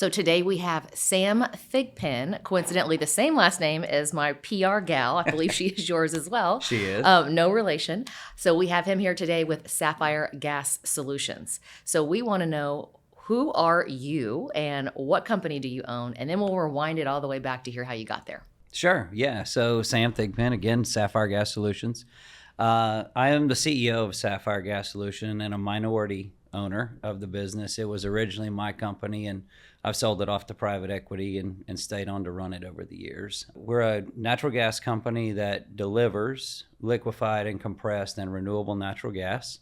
So today we have Sam Thigpen, coincidentally the same last name as my PR gal. I believe she is yours as well. She is. No relation. So we have him here today with Sapphire Gas Solutions. So we want to know, who are you and what company do you own? And then we'll rewind it all the way back to hear how you got there. Sure, yeah. So Sam Thigpen, again, Sapphire Gas Solutions. I am the CEO of Sapphire Gas Solution and a minority owner of the business. It was originally my company, and I've sold it off to private equity and stayed on to run it over the years. We're a natural gas company that delivers liquefied and compressed and renewable natural gas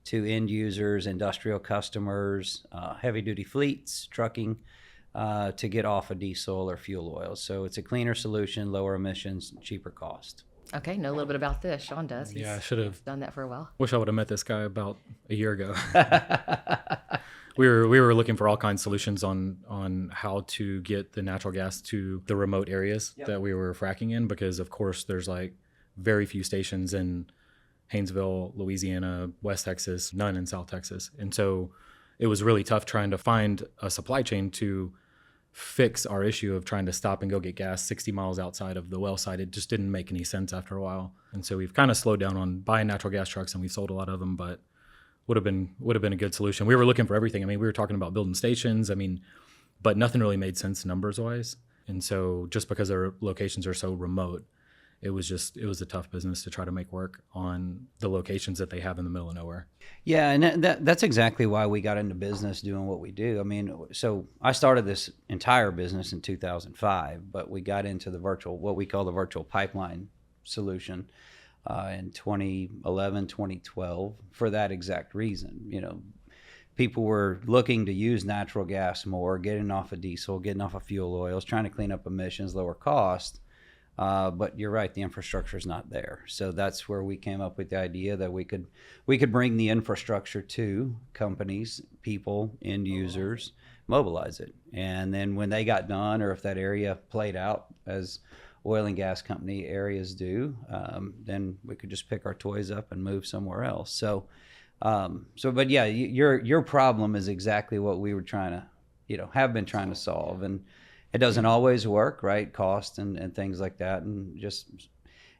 to end users, industrial customers, heavy-duty fleets, trucking, to get off of diesel or fuel oil. So it's a cleaner solution, lower emissions, cheaper cost. Okay, know a little bit about this. Sean does. Yeah, I should have done that for a while. Wish I would have met this guy about a year ago. We were looking for all kinds of solutions on how to get the natural gas to the remote areas that we were fracking in, because of course there's like very few stations in Haynesville, Louisiana, West Texas, none in South Texas. And so it was really tough trying to find a supply chain to fix our issue of trying to stop and go get gas 60 miles outside of the well site. It just didn't make any sense after a while. And so we've kind of slowed down on buying natural gas trucks, and we've sold a lot of them, but would have been a good solution. We were looking for everything. I mean, we were talking about building stations, but nothing really made sense numbers wise. And so just because our locations are so remote, it was a tough business to try to make work on the locations that they have in the middle of nowhere. Yeah, and that's exactly why we got into business doing what we do. I mean, so I started this entire business in 2005, but we got into what we call the virtual pipeline solution in 2011, 2012 for that exact reason. You know, people were looking to use natural gas more, getting off of diesel, getting off of fuel oils, trying to clean up emissions, lower cost. But you're right, the infrastructure is not there. So that's where we came up with the idea that we could bring the infrastructure to companies, people, end users, mobilize it. And then when they got done, or if that area played out as oil and gas company areas do, then we could just pick our toys up and move somewhere else. But yeah, your problem is exactly what we were trying to, have been trying to solve. And it doesn't always work, right? Cost and things like that. And just,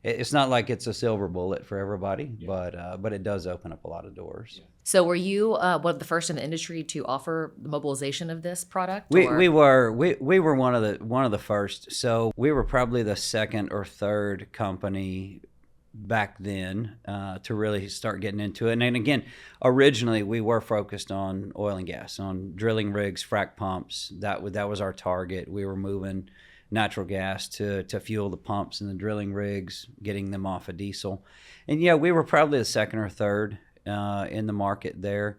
it's not like it's a silver bullet for everybody, but it does open up a lot of doors. So were you one of the first in the industry to offer the mobilization of this product? We were one of the first. So we were probably the second or third company back then to really start getting into it. And again, originally we were focused on oil and gas, on drilling rigs, frac pumps. That was our target. We were moving natural gas to fuel the pumps and the drilling rigs, getting them off of diesel. And yeah, we were probably the second or third in the market there,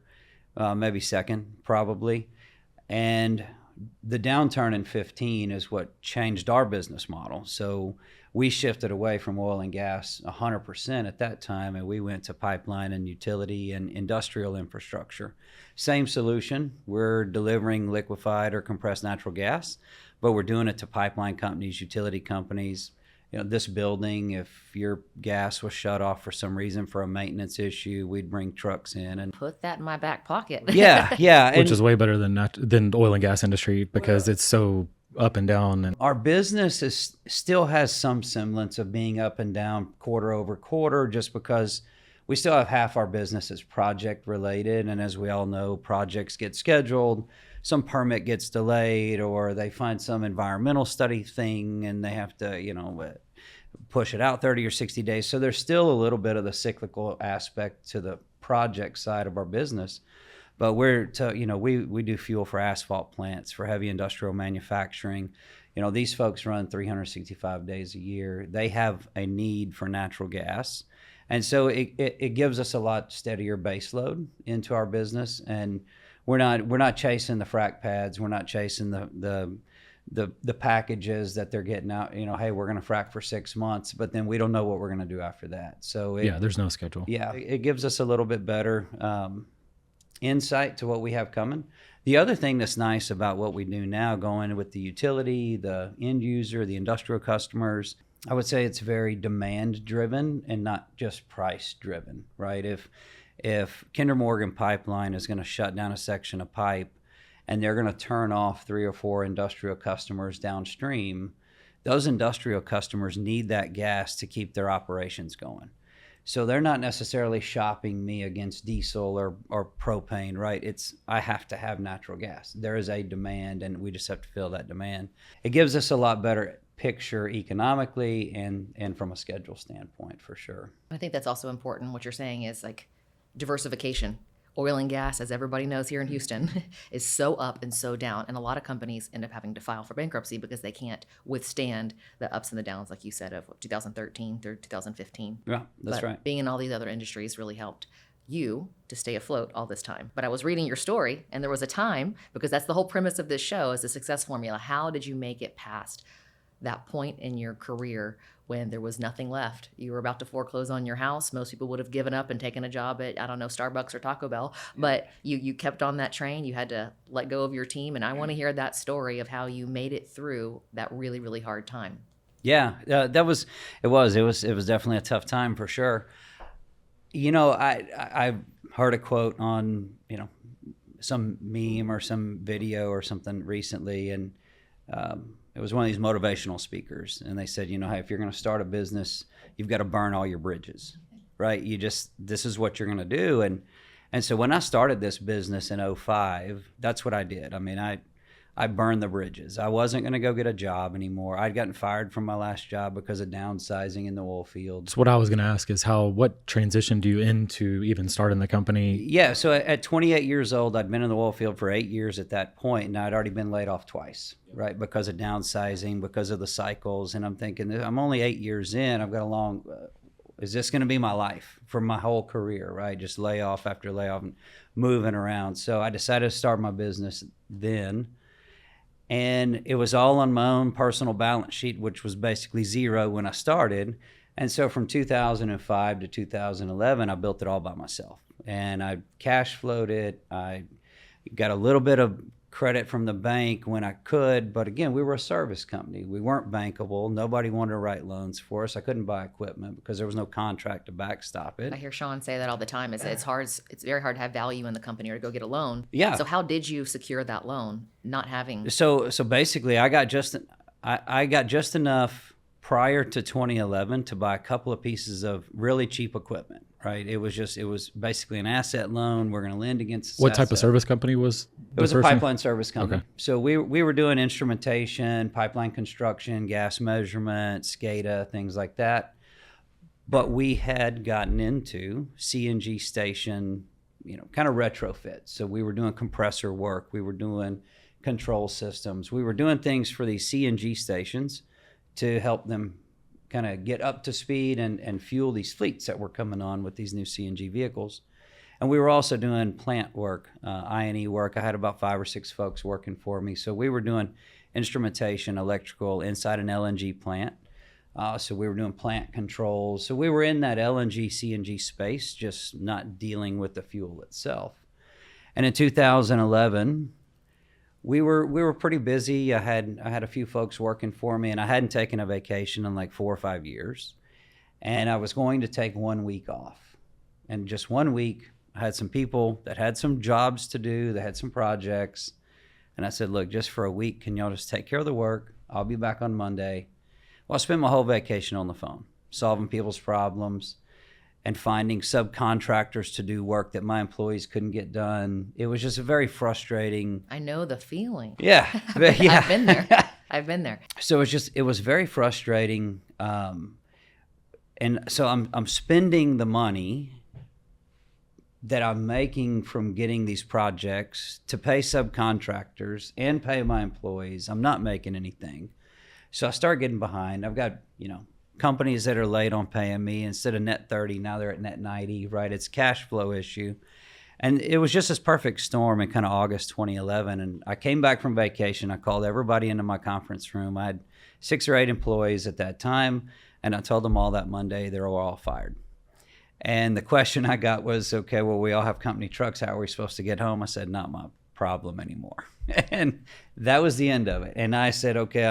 maybe second probably. And the downturn in 2015 is what changed our business model. So we shifted away from oil and gas 100% at that time, and we went to pipeline and utility and industrial infrastructure. Same solution. We're delivering liquefied or compressed natural gas, but we're doing it to pipeline companies, utility companies. This building, if your gas was shut off for some reason for a maintenance issue, we'd bring trucks in and put that in my back pocket. Yeah. Which is way better than the oil and gas industry, because it's so up and down. And our business still has some semblance of being up and down quarter over quarter, just because we still have half our business is project related. And as we all know, projects get scheduled, some permit gets delayed, or they find some environmental study thing and they have to, push it out 30 or 60 days. So there's still a little bit of the cyclical aspect to the project side of our business. But we do fuel for asphalt plants, for heavy industrial manufacturing. These folks run 365 days a year. They have a need for natural gas. And so it gives us a lot steadier base load into our business. And we're not chasing the frac pads. We're not chasing the packages that they're getting out. Hey, we're going to frac for 6 months, but then we don't know what we're going to do after that. So there's no schedule. Yeah, it gives us a little bit better insight to what we have coming. The other thing that's nice about what we do now, going with the utility, the end user, the industrial customers, I would say it's very demand driven and not just price driven, right? If Kinder Morgan Pipeline is going to shut down a section of pipe and they're going to turn off 3 or 4 industrial customers downstream, those industrial customers need that gas to keep their operations going. So they're not necessarily shopping me against diesel or propane, right? I have to have natural gas. There is a demand, and we just have to fill that demand. It gives us a lot better picture economically and from a schedule standpoint, for sure. I think that's also important. What you're saying is like diversification. Oil and gas, as everybody knows here in Houston, is so up and so down. And a lot of companies end up having to file for bankruptcy because they can't withstand the ups and the downs, like you said, of 2013 through 2015. Yeah, that's but right. Being in all these other industries really helped you to stay afloat all this time. But I was reading your story, and there was a time, because that's the whole premise of this show, is the success formula. How did you make it past that point in your career when there was nothing left? You were about to foreclose on your house. Most people would have given up and taken a job at, I don't know, Starbucks or Taco Bell, but you kept on that train. You had to let go of your team. And I want to hear that story of how you made it through that really, really hard time. Yeah, it was definitely a tough time for sure. You know, I heard a quote on, some meme or some video or something recently, and it was one of these motivational speakers, and they said, hey, if you're going to start a business, you've got to burn all your bridges, right? This is what you're going to do. And so when I started this business in 2005, that's what I did. I mean, I burned the bridges. I wasn't going to go get a job anymore. I'd gotten fired from my last job because of downsizing in the oil field. So what I was going to ask is what transitioned you into even starting the company? Yeah, so at 28 years old, I'd been in the oil field for 8 years at that point, and I'd already been laid off twice, right, because of downsizing, because of the cycles. And I'm thinking, I'm only 8 years in. I've got a long, is this going to be my life for my whole career, right? Just layoff after layoff and moving around. So I decided to start my business then. And it was all on my own personal balance sheet, which was basically zero when I started. And so from 2005 to 2011, I built it all by myself. And I cash flowed it. I got a little bit of credit from the bank when I could. But again, we were a service company. We weren't bankable. Nobody wanted to write loans for us. I couldn't buy equipment because there was no contract to backstop it. I hear Sean say that all the time. It's very hard to have value in the company or to go get a loan. Yeah. So how did you secure that loan, not having? So basically, I got just enough prior to 2011 to buy a couple of pieces of really cheap equipment, right? It was basically an asset loan. We're going to lend against this What type asset. of service company was It was a pipeline service company. Okay. So we were doing instrumentation, pipeline construction, gas measurement, SCADA, things like that. But we had gotten into CNG station, kind of retrofit. So we were doing compressor work. We were doing control systems. We were doing things for these CNG stations to help them kind of get up to speed and fuel these fleets that were coming on with these new CNG vehicles. And we were also doing plant work, I&E work. I had about 5 or 6 folks working for me. So we were doing instrumentation, electrical inside an LNG plant. So we were doing plant controls. So we were in that LNG, CNG space, just not dealing with the fuel itself. And in 2011, we were pretty busy. I had a few folks working for me, and I hadn't taken a vacation in like 4 or 5 years. And I was going to take 1 week off. And just 1 week, I had some people that had some jobs to do, that had some projects. And I said, look, just for a week, can y'all just take care of the work? I'll be back on Monday. Well, I spent my whole vacation on the phone, solving people's problems and finding subcontractors to do work that my employees couldn't get done. It was just a very frustrating. I know the feeling. Yeah. I've been there. I've been there. So it was very frustrating. And so I'm spending the money that I'm making from getting these projects to pay subcontractors and pay my employees. I'm not making anything. So I start getting behind. I've got, companies that are late on paying me. Instead of net 30, now they're at net 90, right? It's a cash flow issue. And it was just this perfect storm in kind of August 2011. And I came back from vacation. I called everybody into my conference room. I had 6 or 8 employees at that time. And I told them all that Monday they were all fired. And the question I got was, okay, well, we all have company trucks. How are we supposed to get home? I said, not my problem anymore. And that was the end of it. And I said, okay,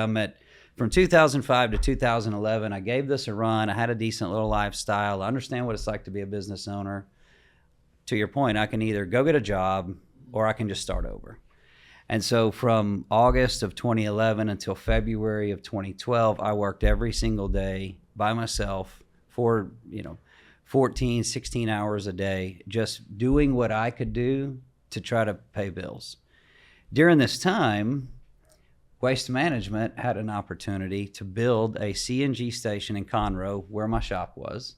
from 2005 to 2011, I gave this a run. I had a decent little lifestyle. I understand what it's like to be a business owner. To your point, I can either go get a job or I can just start over. And so from August of 2011 until February of 2012, I worked every single day by myself for, 14, 16 hours a day, just doing what I could do to try to pay bills. During this time, Waste Management had an opportunity to build a CNG station in Conroe where my shop was.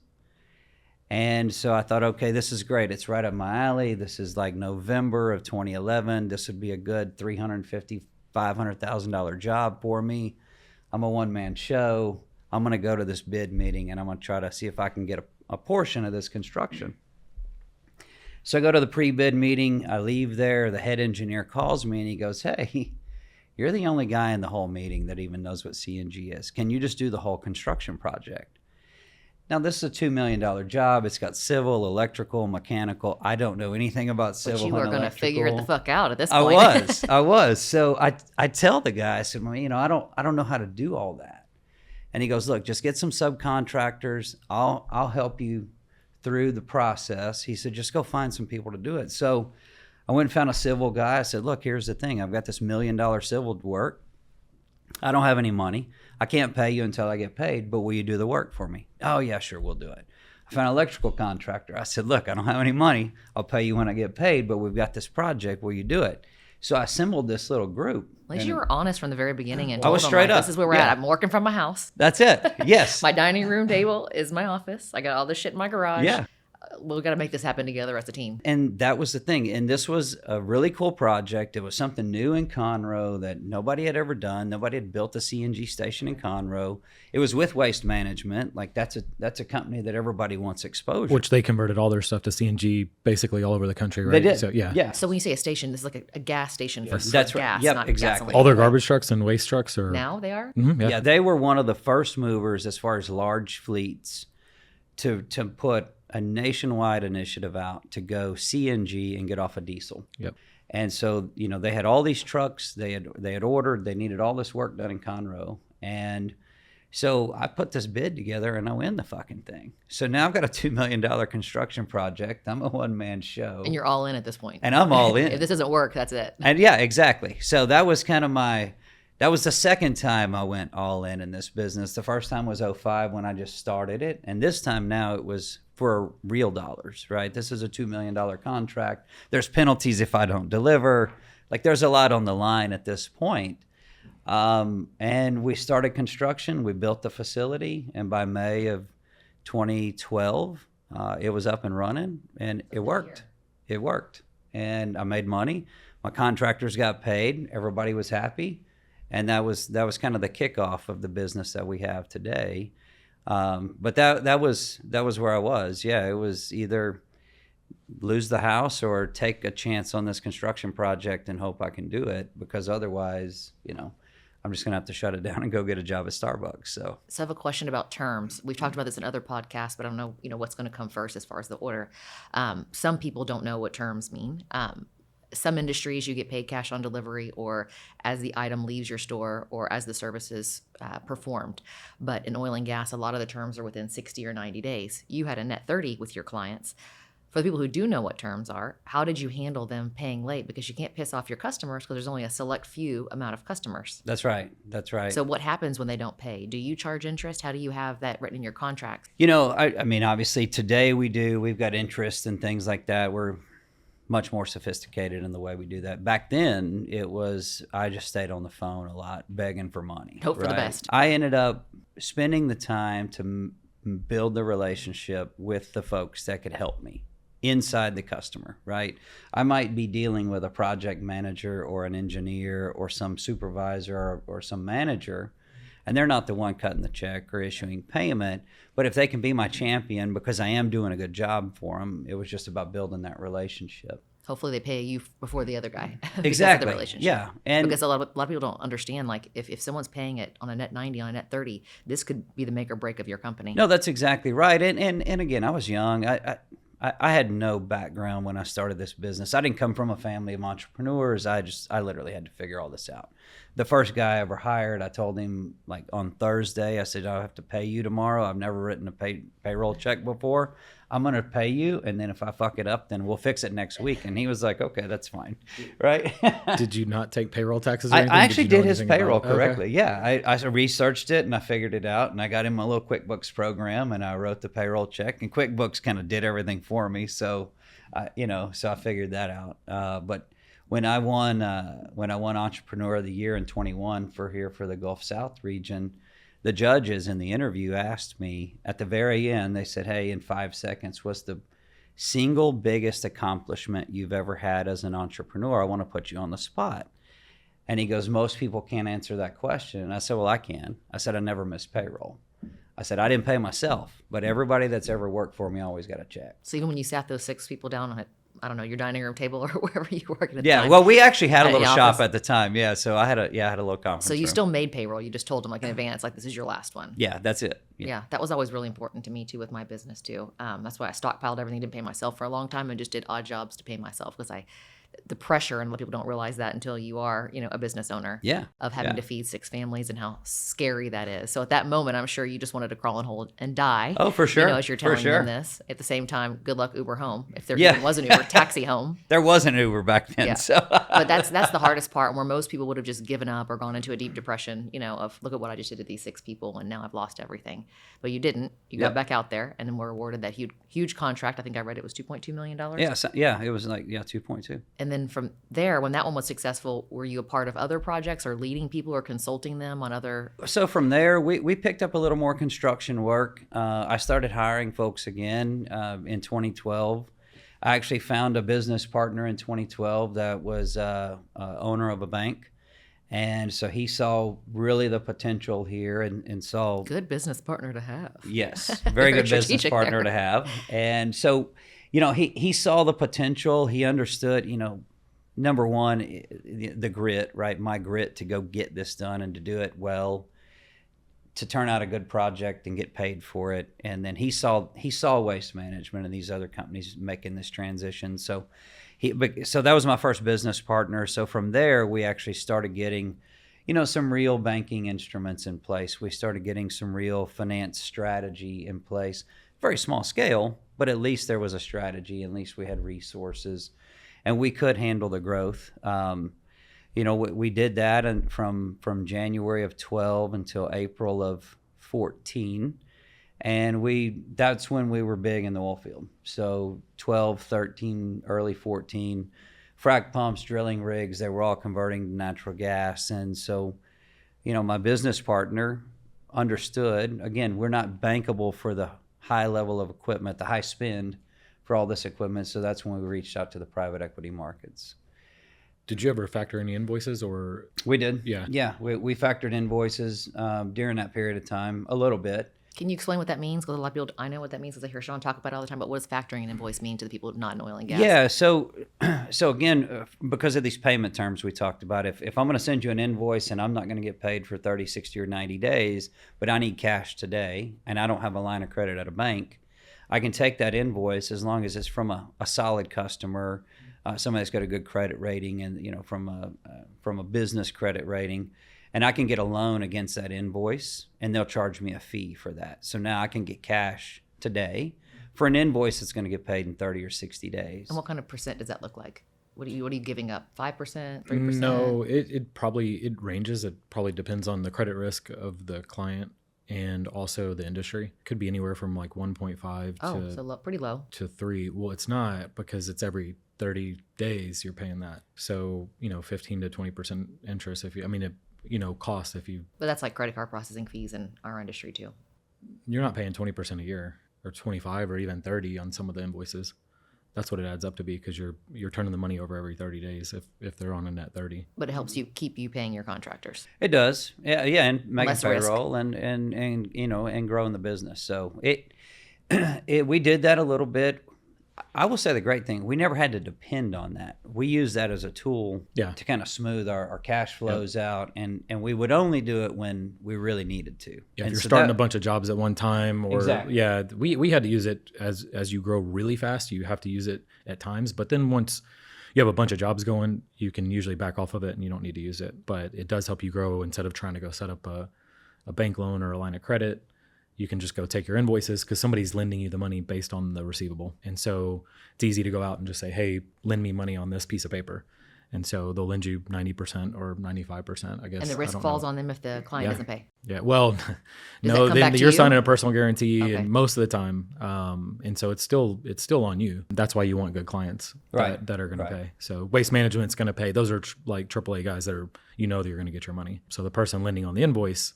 And so I thought, okay, this is great. It's right up my alley. This is like November of 2011. This would be a good $350,000, $500,000 job for me. I'm a one-man show. I'm going to go to this bid meeting and I'm going to try to see if I can get a portion of this construction. So I go to the pre-bid meeting. I leave there. The head engineer calls me and he goes, hey, you're the only guy in the whole meeting that even knows what CNG is. Can you just do the whole construction project? Now, this is a $2 million job. It's got civil, electrical, mechanical. I don't know anything about civil and But you electrical. are going to figure it the fuck out at this point. I was. So I tell the guy, I said, well, I don't know how to do all that. And he goes, look, just get some subcontractors. I'll help you through the process. He said, just go find some people to do it. So I went and found a civil guy. I said, look, here's the thing. I've got this $1 million civil work. I don't have any money. I can't pay you until I get paid, but will you do the work for me? Oh, yeah, sure, we'll do it. I found an electrical contractor. I said, look, I don't have any money. I'll pay you when I get paid, but we've got this project. Will you do it? So I assembled this little group. At least you were honest from the very beginning and I was told them, straight up. This is where we're at. I'm working from my house. That's it. Yes. My dining room table is my office. I got all this shit in my garage. Yeah. We've got to make this happen together as a team. And that was the thing. And this was a really cool project. It was something new in Conroe that nobody had ever done. Nobody had built a CNG station in Conroe. It was with Waste Management. Like that's a company that everybody wants exposure. Which they converted all their stuff to CNG basically all over the country, right? They did. So, yeah. Yeah. So when you say a station, this is like a gas station for That's right. gas, Yep, not exactly. gasoline. All their garbage trucks and waste trucks are... Now they are? Mhm, Yeah, they were one of the first movers as far as large fleets to put a nationwide initiative out to go CNG and get off of diesel. Yep. And so, they had all these trucks they had ordered. They needed all this work done in Conroe. And so I put this bid together and I win the fucking thing. So now I've got a $2 million construction project. I'm a one-man show. And you're all in at this point. And I'm all in. If this doesn't work, that's it. And yeah, exactly. So that was kind of that was the second time I went all in this business. The first time was 2005 when I just started it. And this time now it was for real dollars, right? This is a $2 million contract. There's penalties if I don't deliver. Like there's a lot on the line at this point. And we started construction. We built the facility. And by May of 2012, it was up and running and it worked. It worked. And I made money. My contractors got paid. Everybody was happy. And that was kind of the kickoff of the business that we have today. But that was where I was. Yeah, it was either lose the house or take a chance on this construction project and hope I can do it, because otherwise, I'm just going to have to shut it down and go get a job at Starbucks. So I have a question about terms. We've talked about this in other podcasts, but I don't know, what's going to come first as far as the order. Some people don't know what terms mean. Some industries you get paid cash on delivery or as the item leaves your store or as the service is performed. But in oil and gas, a lot of the terms are within 60 or 90 days. You had a net 30 with your clients. For the people who do know what terms are, how did you handle them paying late? Because you can't piss off your customers because there's only a select few amount of customers. That's right. That's right. So what happens when they don't pay? Do you charge interest? How do you have that written in your contracts? I mean, obviously today we've got interest and things like that. We're much more sophisticated in the way we do that. Back then, I just stayed on the phone a lot, begging for money. Hope for the best. I ended up spending the time to build the relationship with the folks that could help me inside the customer, right? I might be dealing with a project manager or an engineer or some supervisor or some manager, and they're not the one cutting the check or issuing payment. But if they can be my champion because I am doing a good job for them, it was just about building that relationship. Hopefully they pay you before the other guy. Because Exactly. of the relationship. Yeah. And because a lot of people don't understand, like if someone's paying it on a net 90, on a net 30, this could be the make or break of your company. no, that's exactly right. And again, I was young. I had no background when I started this business. I didn't come from a family of entrepreneurs. I literally had to figure all this out. The first guy I ever hired, I told him like on Thursday, I said, I'll have to pay you tomorrow. I've never written a payroll check before. I'm going to pay you. And then if I fuck it up, then we'll fix it next week. And he was like, okay, that's fine. Right. Did you not take payroll taxes or I anything? actually you know did his anything payroll about it? correctly. Okay. Yeah. I researched it and I figured it out, and I got him a little QuickBooks program and I wrote the payroll check, and QuickBooks kind of did everything for me. So, so I figured that out. But when I won Entrepreneur of the Year in 21 for the Gulf South region, the judges in the interview asked me at the very end, they said, hey, in 5 seconds, what's the single biggest accomplishment you've ever had as an entrepreneur? I want to put you on the spot. And he goes, most people can't answer that question. And I said, well, I can. I said, I never missed payroll. I said, I didn't pay myself, but everybody that's ever worked for me always got a check. So even when you sat those 6 people down at, I don't know, your dining room table or wherever you were working at the Yeah, time, well, we actually had a at little the shop office. at the time. Yeah, so I had a little conference So you room. still made payroll. You just told them like in advance, like this is your last one. Yeah, that's it. Yeah, that was always really important to me too with my business too. That's why I stockpiled everything, didn't pay myself for a long time, and just did odd jobs to pay myself because the pressure, and a lot of people don't realize that until you are, a business owner. Yeah. Of having to feed 6 families and how scary that is. So at that moment, I'm sure you just wanted to crawl and hold and die. Oh, for sure. As you're For telling sure. them this. At the same time, good luck Uber home. If there Yeah. even was an Uber, taxi home. There was an Uber back then. Yeah. So. But that's the hardest part, where most people would have just given up or gone into a deep depression, of look at what I just did to these 6 people and now I've lost everything. But you didn't. You got Yep. back out there and then were awarded that huge contract. I think I read it was $2.2 million. Yeah, it was like 2.2. And then from there, when that one was successful, were you a part of other projects or leading people or consulting them on other? So from there, we picked up a little more construction work. I started hiring folks again in 2012. I actually found a business partner in 2012 that was owner of a bank. And so he saw really the potential here and saw. Good business partner to have. Yes, very good business strategic partner there. to have. And so, he saw the potential. He understood, number one, the grit, right? My grit to go get this done and to do it well, to turn out a good project and get paid for it. And then he saw Waste Management and these other companies making this transition. So so that was my first business partner. So from there, we actually started getting, some real banking instruments in place. We started getting some real finance strategy in place. Very small scale, but at least there was a strategy. At least we had resources, and we could handle the growth. We did that, and from January of 12 until April of 14. And that's when we were big in the oil field. So 12, 13, early 14, frac pumps, drilling rigs, they were all converting to natural gas. And so, my business partner understood, again, we're not bankable for the high level of equipment, the high spend for all this equipment. So that's when we reached out to the private equity markets. Did you ever factor any invoices or? We did. Yeah. Yeah, we factored invoices during that period of time, a little bit. Can you explain what that means? Because a lot of people, I know what that means because I hear Sean talk about it all the time, but what does factoring an invoice mean to the people not in oil and gas? Yeah, so again, because of these payment terms we talked about, if I'm going to send you an invoice and I'm not going to get paid for 30, 60, or 90 days, but I need cash today and I don't have a line of credit at a bank, I can take that invoice as long as it's from a solid customer, somebody that's got a good credit rating, and from a business credit rating. And I can get a loan against that invoice, and they'll charge me a fee for that. So now I can get cash today for an invoice that's going to get paid in 30 or 60 days. And what kind of percent does that look like? What are you giving up? 5%, 3%? No, it ranges. It probably depends on the credit risk of the client and also the industry. Could be anywhere from like 1.5 so pretty low. to 3. Well, it's not, because it's every 30 days you're paying that. So 15 to 20% interest cost if you. But that's like credit card processing fees in our industry too. You're not paying 20% a year, or 25, or even 30 on some of the invoices. That's what it adds up to be, because you're turning the money over every 30 days if they're on a net 30. But it helps you keep you paying your contractors. It does, yeah, and making Less risk. payroll and growing the business. So we did that a little bit. I will say the great thing, we never had to depend on that. We used that as a tool to kind of smooth our cash flows out, and we would only do it when we really needed to. Yeah, and if you're so starting that- a bunch of jobs at one time, or Exactly. yeah, we had to use it as you grow really fast. You have to use it at times, but then once you have a bunch of jobs going, you can usually back off of it and you don't need to use it. But it does help you grow instead of trying to go set up a bank loan or a line of credit. you can just go take your invoices because somebody's lending you the money based on the receivable. And so it's easy to go out and just say, hey, lend me money on this piece of paper. And so they'll lend you 90% or 95%, I guess. And the risk falls on them if the client doesn't pay. Yeah. Well, no, then you're signing a personal guarantee Okay. and most of the time. And so it's still on you. That's why you want good clients that are going to pay. So Waste Management's going to pay. Those are like AAA guys that are, that you're going to get your money. So the person lending on the invoice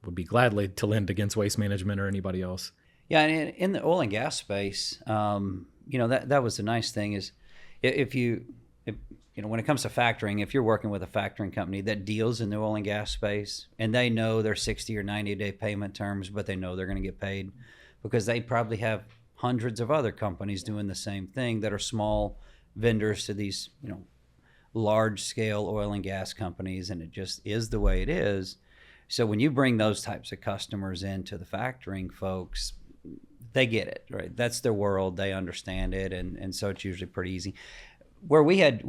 would be gladly to lend against Waste Management or anybody else. Yeah, and in the oil and gas space, that was the nice thing is if when it comes to factoring, if you're working with a factoring company that deals in the oil and gas space and they know their 60 or 90 day payment terms, but they know they're going to get paid because they probably have hundreds of other companies doing the same thing that are small vendors to these, large scale oil and gas companies, and it just is the way it is. So when you bring those types of customers into the factoring folks, they get it, right? That's their world. They understand it. And so it's usually pretty easy. Where we had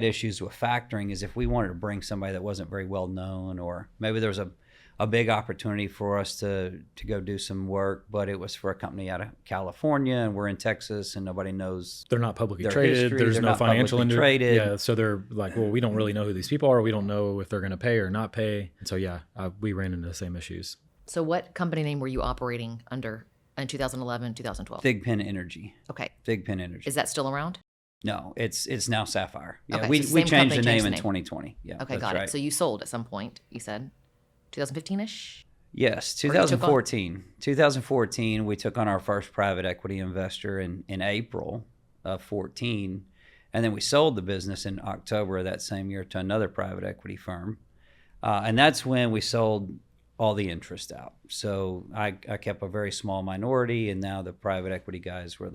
issues with factoring is if we wanted to bring somebody that wasn't very well known, or maybe there was a big opportunity for us to go do some work, but it was for a company out of California and we're in Texas and nobody knows. They're not publicly their traded. history, There's they're no not financial publicly traded. Yeah, so they're like, well, we don't really know who these people are. We don't know if they're going to pay or not pay. And so we ran into the same issues. So what company name were you operating under in 2011, 2012? Thigpen Energy. Okay. Thigpen Energy. Is that still around? No, it's now Sapphire. Yeah, Okay, we so same changed company the changed name the in name. 2020. Yeah, Okay, that's got right. it. So you sold at some point, you said 2015-ish? Yes, Or you took on- 2014. 2014, we took on our first private equity investor in April of 14, and then we sold the business in October of that same year to another private equity firm, and that's when we sold all the interest out. So I kept a very small minority, and now the private equity guys were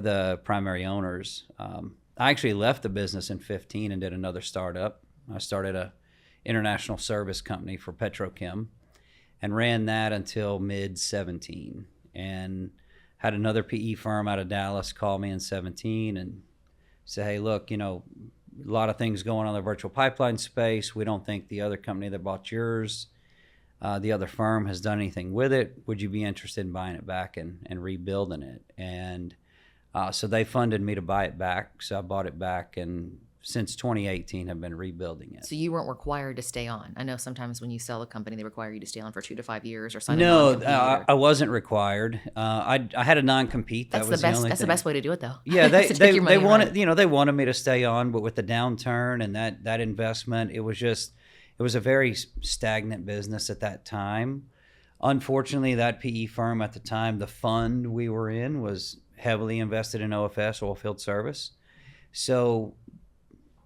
the primary owners. I actually left the business in 15 and did another startup. I started a international service company for petrochem and ran that until mid 17, and had another PE firm out of Dallas call me in 17 and say, hey, look, a lot of things going on in the virtual pipeline space. We don't think the other company that bought yours, the other firm, has done anything with it. Would you be interested in buying it back and rebuilding it? And so they funded me to buy it back. So I bought it back, and since 2018 have been rebuilding it. So you weren't required to stay on. I know sometimes when you sell a company, they require you to stay on for 2 to 5 years or sign a No, non-compete. I wasn't required. I had a non-compete. That's That was the best. only That's thing. the best way to do it, though. Yeah, To take your money they and wanted run. they wanted me to stay on, but with the downturn and that investment, it was a very stagnant business at that time. Unfortunately, that PE firm at the time, the fund we were in, was heavily invested in OFS, oil field service. So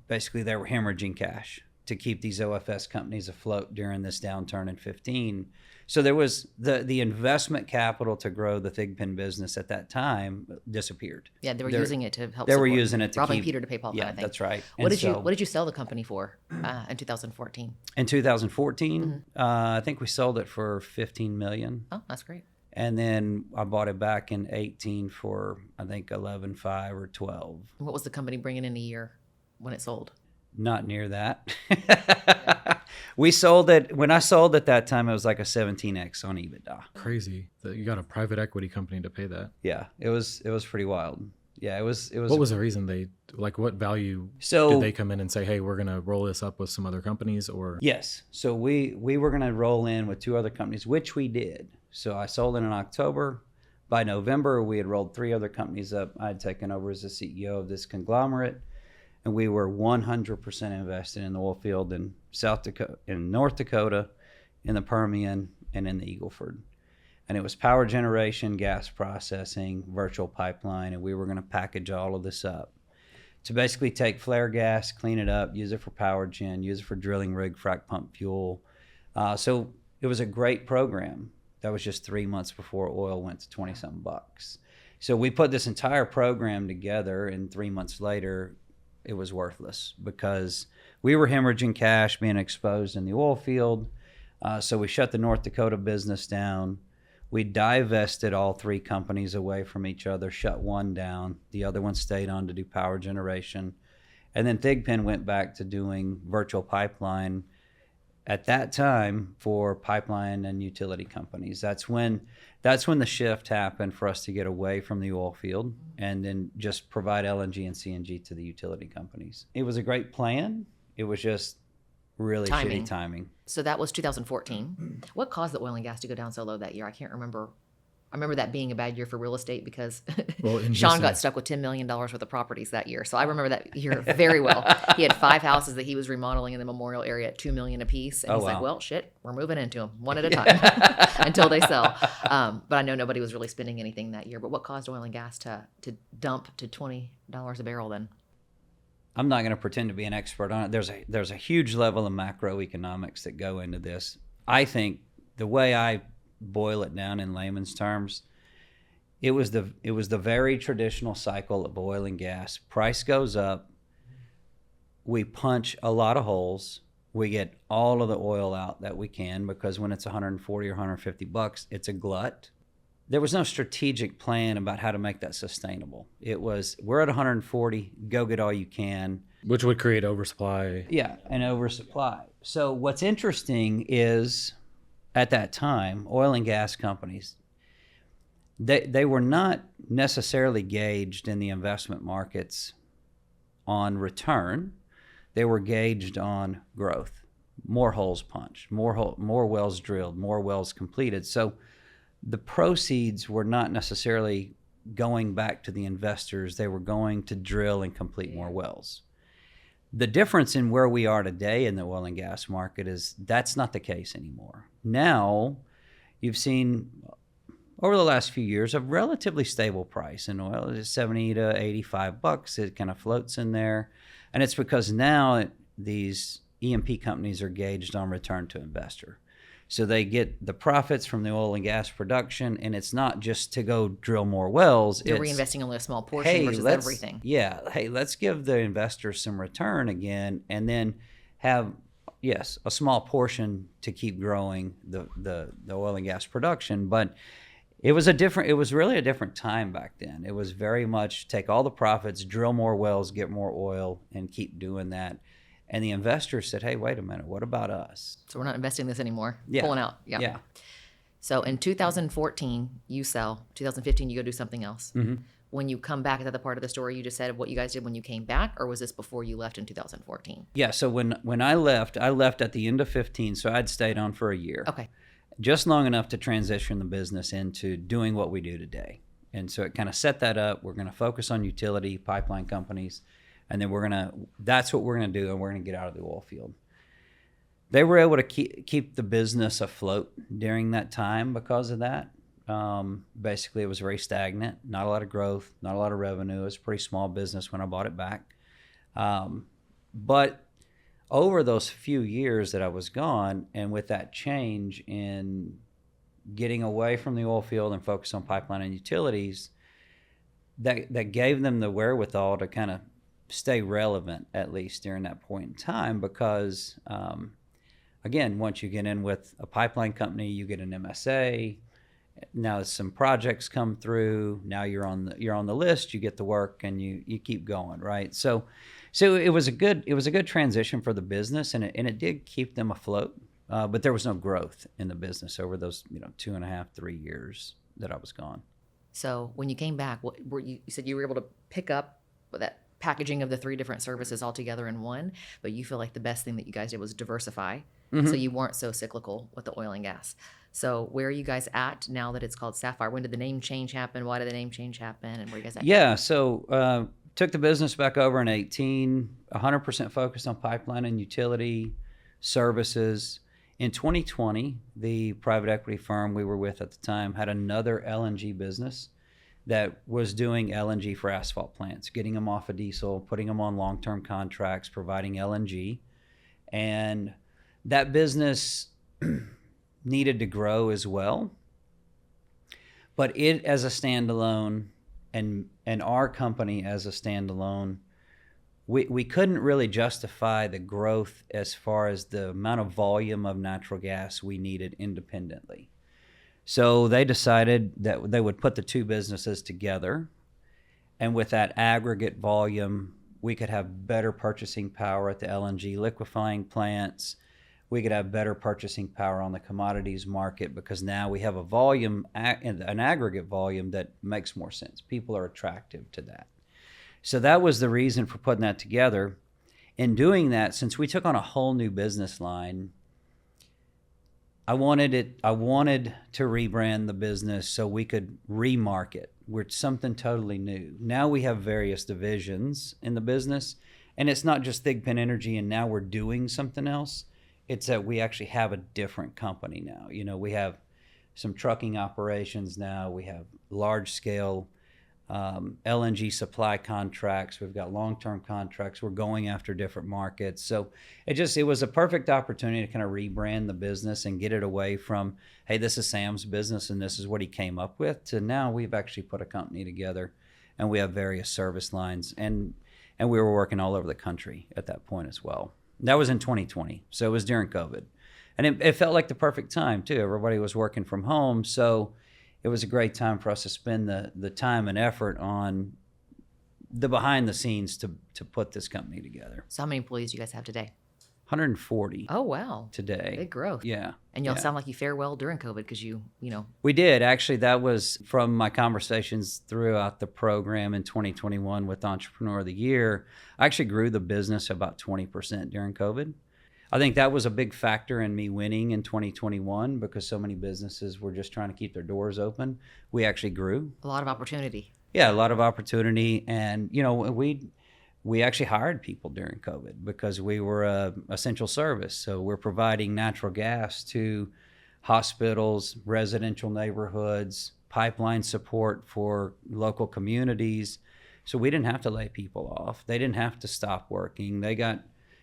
basically, they were hemorrhaging cash to keep these OFS companies afloat during this downturn in 15. So there was the investment capital to grow the Thigpen business at that time disappeared. Yeah, they were using it to help. They were support using it to robbing keep Peter to pay Paul. Yeah, kind of thing. that's right. What And did you sell the company for in 2014? In 2014, Mm-hmm. I think we sold it for $15 million. Oh, that's great. And then I bought it back in 18 for, I think, 11.5 or 12. What was the company bringing in a year when it sold? Not near that. We sold it, when I sold at that time, it was like a 17x on EBITDA. Crazy that you got a private equity company to pay that. Yeah, it was pretty wild. Yeah, it was. What was the reason what value So- did they come in and say, hey, we're going to roll this up with some other companies, or? Yes. So we were going to roll in with 2 other companies, which we did. So I sold it in October. By November, we had rolled 3 other companies up. I had taken over as the CEO of this conglomerate, and we were 100% invested in the oil field in South Dakota, in North Dakota, in the Permian, and in the Eagle Ford. And it was power generation, gas processing, virtual pipeline, and we were going to package all of this up to basically take flare gas, clean it up, use it for power gen, use it for drilling rig, frac pump fuel. So it was a great program. That was just 3 months before oil went to 20-something bucks. So we put this entire program together, and 3 months later, it was worthless because we were hemorrhaging cash, being exposed in the oil field. So we shut the North Dakota business down. We divested all 3 companies away from each other, shut one down. The other one stayed on to do power generation. And then Thigpen went back to doing virtual pipeline at that time for pipeline and utility companies. That's when the shift happened for us to get away from the oil field and then just provide LNG and CNG to the utility companies. It was a great plan. It was just really shitty timing. So that was 2014. What caused the oil and gas to go down so low that year? I can't remember. I remember that being a bad year for real estate because Sean got stuck with $10 million worth of properties that year. So I remember that year very well. He had 5 houses that he was remodeling in the Memorial area at $2 million a piece. And he's like, well, shit, we're moving into them one at a time until they sell. But I know nobody was really spending anything that year. But what caused oil and gas to dump to $20 a barrel then? I'm not going to pretend to be an expert on it. There's a huge level of macroeconomics that go into this. I think the way I boil it down in layman's terms, it was the very traditional cycle of oil and gas. Price goes up, we punch a lot of holes, we get all of the oil out that we can, because when it's 140 or 150 bucks, it's a glut. There was no strategic plan about how to make that sustainable. It was, we're at 140, go get all you can. Which would create oversupply. Yeah, an oversupply. So what's interesting is, at that time, oil and gas companies, they were not necessarily gauged in the investment markets on return. They were gauged on growth. More holes punched, more wells drilled, more wells completed. So the proceeds were not necessarily going back to the investors. They were going to drill and complete more wells. The difference in where we are today in the oil and gas market is that's not the case anymore. Now, you've seen over the last few years a relatively stable price in oil. It's 70 to 85 bucks. It kind of floats in there. And it's because now these E&P companies are gauged on return to investor. So they get the profits from the oil and gas production, and it's not just to go drill more wells. They're reinvesting only a small portion versus everything. Yeah. Hey, let's give the investors some return again, and then have, yes, a small portion to keep growing the oil and gas production. But it was really a different time back then. It was very much take all the profits, drill more wells, get more oil, and keep doing that. And the investors said, hey, wait a minute, what about us? So we're not investing this anymore. Yeah. Pulling out. Yeah. So in 2014, you sell. 2015, you go do something else. Mm-hmm. When you come back, is that the part of the story you just said what you guys did when you came back, or was this before you left in 2014? Yeah, so when I left at the end of 15, so I'd stayed on for a year. Okay. Just long enough to transition the business into doing what we do today. And so it kind of set that up. We're going to focus on utility pipeline companies. And then that's what we're going to do, and we're going to get out of the oil field. They were able to keep the business afloat during that time because of that. Basically, it was very stagnant, not a lot of growth, not a lot of revenue. It was a pretty small business when I bought it back. But over those few years that I was gone, and with that change in getting away from the oil field and focus on pipeline and utilities, that gave them the wherewithal to kind of stay relevant, at least during that point in time, because again, once you get in with a pipeline company, you get an MSA. Now some projects come through. Now you're on the list. You get the work, and you keep going, right? So it was a good transition for the business, and it did keep them afloat. But there was no growth in the business over those 2.5, 3 years that I was gone. So when you came back, you said you were able to pick up that packaging of the 3 different services all together in one, but you feel like the best thing that you guys did was diversify. Mm-hmm. So you weren't so cyclical with the oil and gas. So where are you guys at now that it's called Sapphire? When did the name change happen? Why did the name change happen? And where are you guys at? Yeah, so took the business back over in 18, 100% focused on pipeline and utility services. In 2020, the private equity firm we were with at the time had another LNG business that was doing LNG for asphalt plants, getting them off of diesel, putting them on long-term contracts, providing LNG. And that business needed to grow as well. But it as a standalone and our company as a standalone, we couldn't really justify the growth as far as the amount of volume of natural gas we needed independently. So they decided that they would put the 2 businesses together, and with that aggregate volume, we could have better purchasing power at the LNG liquefying plants. we could have better purchasing power on the commodities market because now we have a volume, an aggregate volume that makes more sense. People are attractive to that. So that was the reason for putting that together. In doing that, since we took on a whole new business line, I wanted to rebrand the business so we could remarket. We're something totally new. Now we have various divisions in the business, and it's not just Thigpen Energy and now we're doing something else. It's that we actually have a different company now. You know, we have some trucking operations now. We have large scale LNG supply contracts. We've got long-term contracts. We're going after different markets. So it was a perfect opportunity to kind of rebrand the business and get it away from, hey, this is Sam's business and this is what he came up with, to now we've actually put a company together and we have various service lines. And we were working all over the country at that point as well. That was in 2020. So it was during COVID. And it felt like the perfect time too. Everybody was working from home. So it was a great time for us to spend the time and effort on the behind the scenes to put this company together. So how many employees do you guys have today? 140 Oh, wow. today. Big growth. Yeah. And y'all sound like you fare well during COVID because you know. We did. Actually, that was from my conversations throughout the program in 2021 with Entrepreneur of the Year. I actually grew the business about 20% during COVID. I think that was a big factor in me winning in 2021 because so many businesses were just trying to keep their doors open. We actually grew. A lot of opportunity. Yeah, a lot of opportunity. And, you know, we actually hired people during COVID because we were a essential service. So we're providing natural gas to hospitals, residential neighborhoods, pipeline support for local communities. So we didn't have to lay people off. They didn't have to stop working. They got,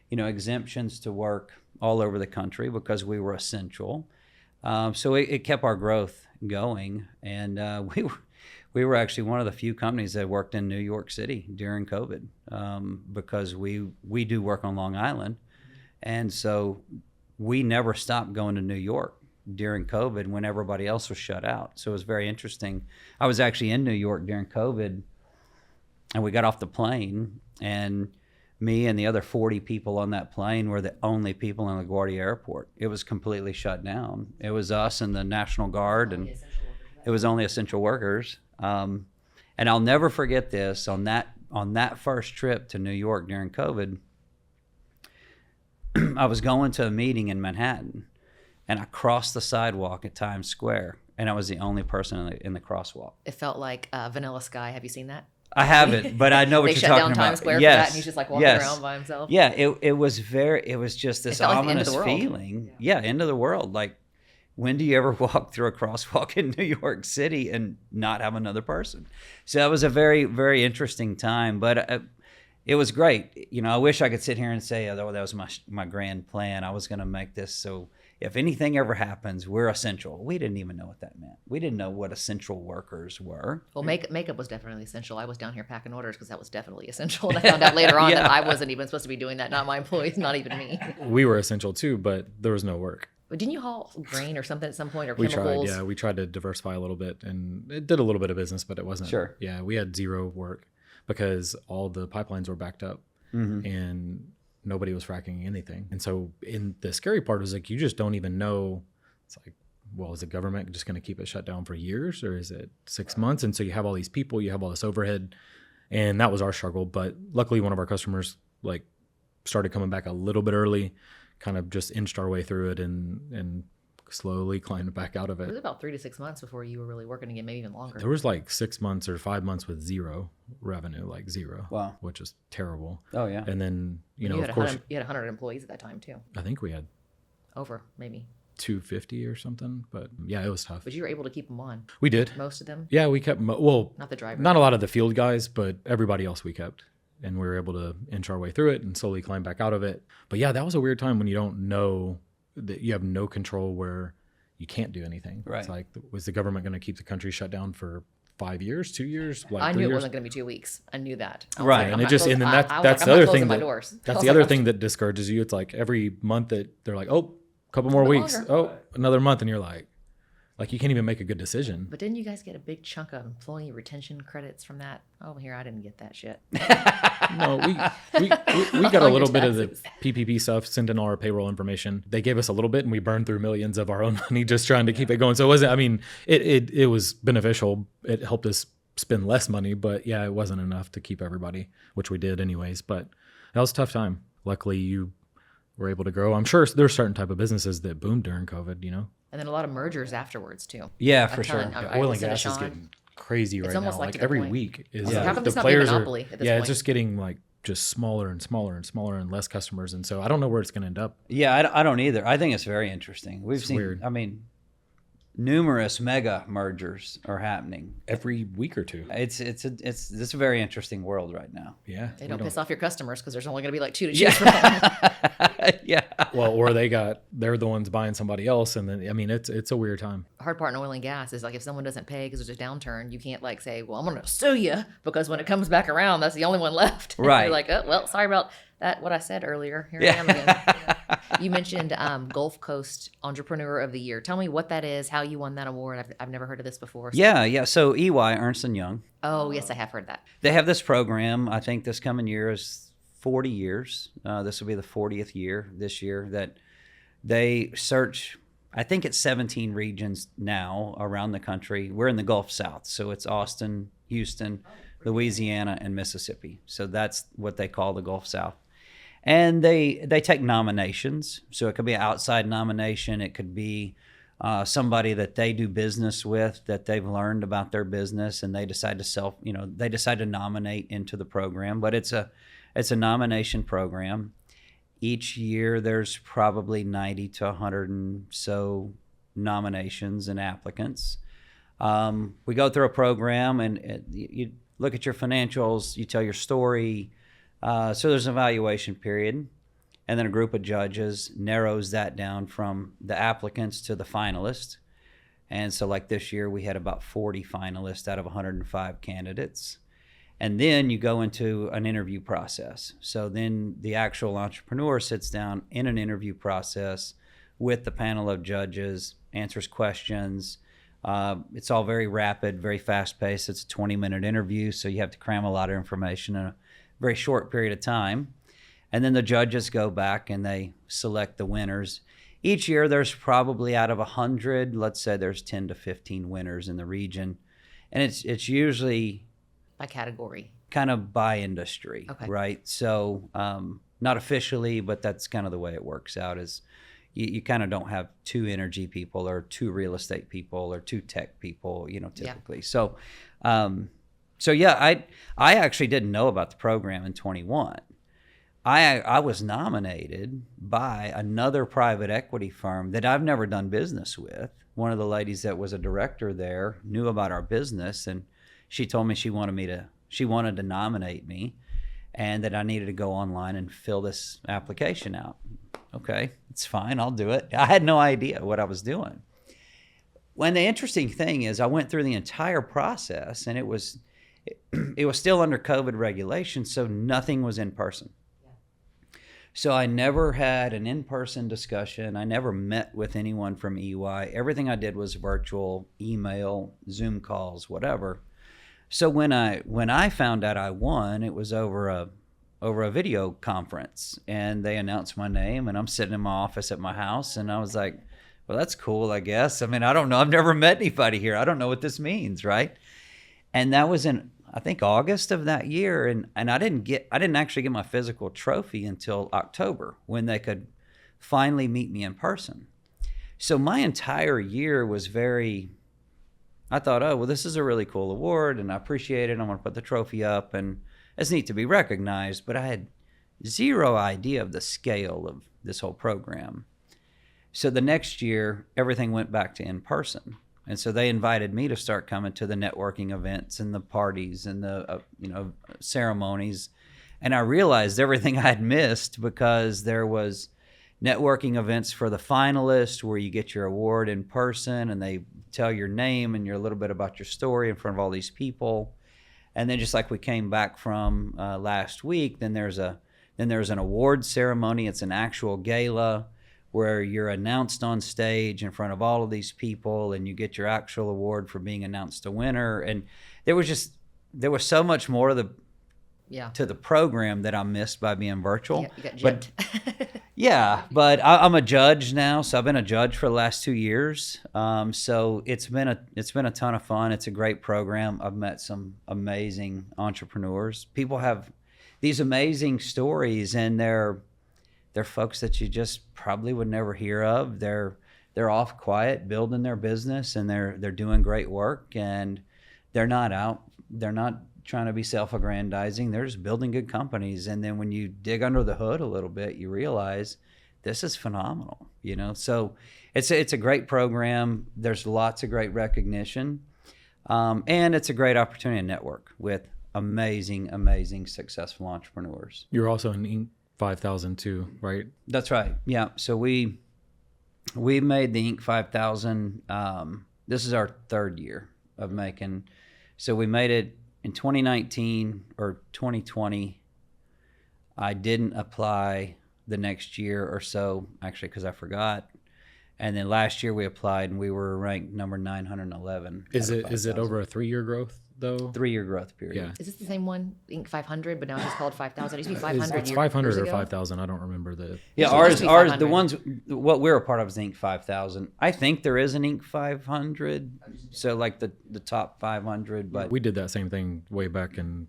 you know, exemptions to work all over the country because we were essential. So it kept our growth going. And we were actually one of the few companies that worked in New York City during COVID because we do work on Long Island. And so we never stopped going to New York during COVID when everybody else was shut out. So it was very interesting. I was actually in New York during COVID and we got off the plane, and me and the other 40 people on that plane were the only people in LaGuardia Airport. It was completely shut down. It was us and the National Guard, and it was only essential workers. And I'll never forget this. On that first trip to New York during COVID, I was going to a meeting in Manhattan, and I crossed the sidewalk at Times Square, and I was the only person in the crosswalk. It felt like Vanilla Sky. Have you seen that? I haven't, but I know what you're talking about. They shut down Times Square for that, and he's just like walking around by himself. Yeah, it was just this ominous feeling. Yeah, end of the world. Like, when do you ever walk through a crosswalk in New York City and not have another person? So that was a very, very interesting time, but it was great. You know, I wish I could sit here and say, oh, that was my grand plan. I was going to make this so if anything ever happens, we're essential. We didn't even know what that meant. We didn't know what essential workers were. Well, makeup was definitely essential. I was down here packing orders because that was definitely essential. And I found out later on that I wasn't even supposed to be doing that. Not my employees, not even me. We were essential too, but there was no work. But didn't you haul grain or something at some point, or we chemicals? We tried to diversify a little bit, and it did a little bit of business, but it wasn't. Sure. Yeah, we had zero work because all the pipelines were backed up, and nobody was fracking anything. And so the scary part was like, you just don't even know. It's like, well, is the government just going to keep it shut down for years, or is it 6 months? And so you have all these people, you have all this overhead, and that was our struggle. But luckily one of our customers like started coming back a little bit early, kind of just inched our way through it and slowly climbed back out of it. It was about 3 to 6 months before you were really working again, maybe even longer. There was like 6 months or 5 months with zero revenue, like zero. Wow. Which is terrible. Oh, yeah. And then, you had of course. You had 100 employees at that time too. I think we had over maybe 250 or something, but yeah, it was tough. But you were able to keep them on. We did. Most of them? Yeah, we kept, well, not the driver. Not a lot of the field guys, but everybody else we kept. And we were able to inch our way through it and slowly climb back out of it. But yeah, that was a weird time when you don't know, that you have no control, where you can't do anything. Right. It's like, was the government going to keep the country shut down for 5 years, 2 years? Like I 3 knew years? it wasn't going to be 2 weeks. I knew that. Right. Like, and it just, and then that's the other thing that's the other thing that discourages you. It's like every month that they're like, oh, a couple more weeks. Longer. Oh, another month. And you're like, Like you can't even make a good decision. But didn't you guys get a big chunk of employee retention credits from that? Oh, here, I didn't get that shit. No, we got a little bit of the PPP stuff, sent in all our payroll information. They gave us a little bit, and we burned through millions of our own money just trying to keep it going. So it wasn't. I mean, it was beneficial. It helped us spend less money, but yeah, it wasn't enough to keep everybody, which we did anyways. But that was a tough time. Luckily, you were able to grow. I'm sure there's certain type of businesses that boomed during COVID. And then a lot of mergers afterwards too. Yeah, A for ton. sure. I Oil and listened to gas is Sean. getting crazy right almost now. like to the Every point. week is Yeah. How come the it's not be a players monopoly at this yeah, point? it's just getting like just smaller and smaller and smaller and less customers, and so I don't know where it's going to end up. Yeah, I don't either. I think it's very interesting. We've seen, weird. I mean, numerous mega mergers are happening. Every week or two. It's a very interesting world right now. Yeah. They we don't piss off your customers because there's only going to be like 2 to choose Yeah. from. Yeah. Well, or they're the ones buying somebody else, and then I mean it's a weird time. Hard part in oil and gas is like if someone doesn't pay because there's a downturn, you can't like say, well, I'm going to sue you because when it comes back around, that's the only one left. Right. You're like, oh, well, sorry about that. What I said earlier. Here I Yeah. am again. You mentioned Gulf Coast Entrepreneur of the Year. Tell me what that is, how you won that award. I've never heard of this before. Yeah. So EY, Ernst & Young, Oh, yes, I have heard that. they have this program. I think this coming year is 40 years. This will be the 40th year this year that they search. I think it's 17 regions now around the country. We're in the Gulf South, so it's Austin, Houston, Louisiana, and Mississippi. So that's what they call the Gulf South. And they take nominations. So it could be an outside nomination. It could be somebody that they do business with that they've learned about their business, and they decide to nominate into the program. But it's a nomination program. Each year there's probably 90 to 100 and so nominations and applicants. We go through a program, and you look at your financials, you tell your story. So there's an evaluation period, and then a group of judges narrows that down from the applicants to the finalists. And so like this year, we had about 40 finalists out of 105 candidates. And then you go into an interview process. So then the actual entrepreneur sits down in an interview process with the panel of judges, answers questions. It's all very rapid, very fast-paced. It's a 20-minute interview, so you have to cram a lot of information in a very short period of time. And then the judges go back and they select the winners. Each year there's probably out of 100, let's say there's 10 to 15 winners in the region. And it's usually By category. kind of by industry, Okay. right? So not officially, but that's kind of the way it works out is you kind of don't have 2 energy people or 2 real estate people or 2 tech people, typically. So I actually didn't know about the program in 21. I was nominated by another private equity firm that I've never done business with. One of the ladies that was a director there knew about our business, and she told me she wanted to nominate me, and that I needed to go online and fill this application out. Okay, it's fine, I'll do it. I had no idea what I was doing. When the interesting thing is, I went through the entire process, and it was still under COVID regulations, so nothing was in person. So I never had an in-person discussion. I never met with anyone from EY. Everything I did was virtual, email, Zoom calls, whatever. So when I found out I won, it was over a video conference, and they announced my name, and I'm sitting in my office at my house, and I was like, well, that's cool, I guess. I mean, I don't know. I've never met anybody here. I don't know what this means, right? And that was in, I think, August of that year, and I didn't actually get my physical trophy until October, when they could finally meet me in person. So my entire year was I thought, oh, well, this is a really cool award, and I appreciate it. I'm going to put the trophy up, and it's neat to be recognized, but I had zero idea of the scale of this whole program. So the next year, everything went back to in person. And so they invited me to start coming to the networking events and the parties and the ceremonies. And I realized everything I had missed, because there was networking events for the finalists where you get your award in person and they tell your name and a little bit about your story in front of all these people. And then just like we came back from last week, then there's an award ceremony. It's an actual gala where you're announced on stage in front of all of these people and you get your actual award for being announced a winner. And there was so much more to the program that I missed by being virtual. You got gypped. Yeah, but I'm a judge now, so I've been a judge for the last 2 years. So it's been a ton of fun. It's a great program. I've met some amazing entrepreneurs. People have these amazing stories, and they're folks that you just probably would never hear of. They're off quiet, building their business, and they're doing great work, and they're not trying to be self-aggrandizing. They're just building good companies. And then when you dig under the hood a little bit, you realize this is phenomenal, So it's a great program. There's lots of great recognition. And it's a great opportunity to network with amazing, successful entrepreneurs. You're also in Inc. 5000 too, right? That's right. Yeah. So we made the Inc. 5000. This is our third year of making. So we made it in 2019 or 2020. I didn't apply the next year or so, actually, because I forgot. And then last year we applied and we were ranked number 911. Is it over a 3-year growth though? 3-year growth period. Yeah. Is this the same one, Inc. 500, but now it's just called 5000? It used to be 500 It's 500 years or ago? 5000. I don't remember the. Yeah, It used to be ours, 500. the ones, what we're a part of is Inc. 5000. I think there is an Inc. 500, so like the top 500, but We did that same thing way back in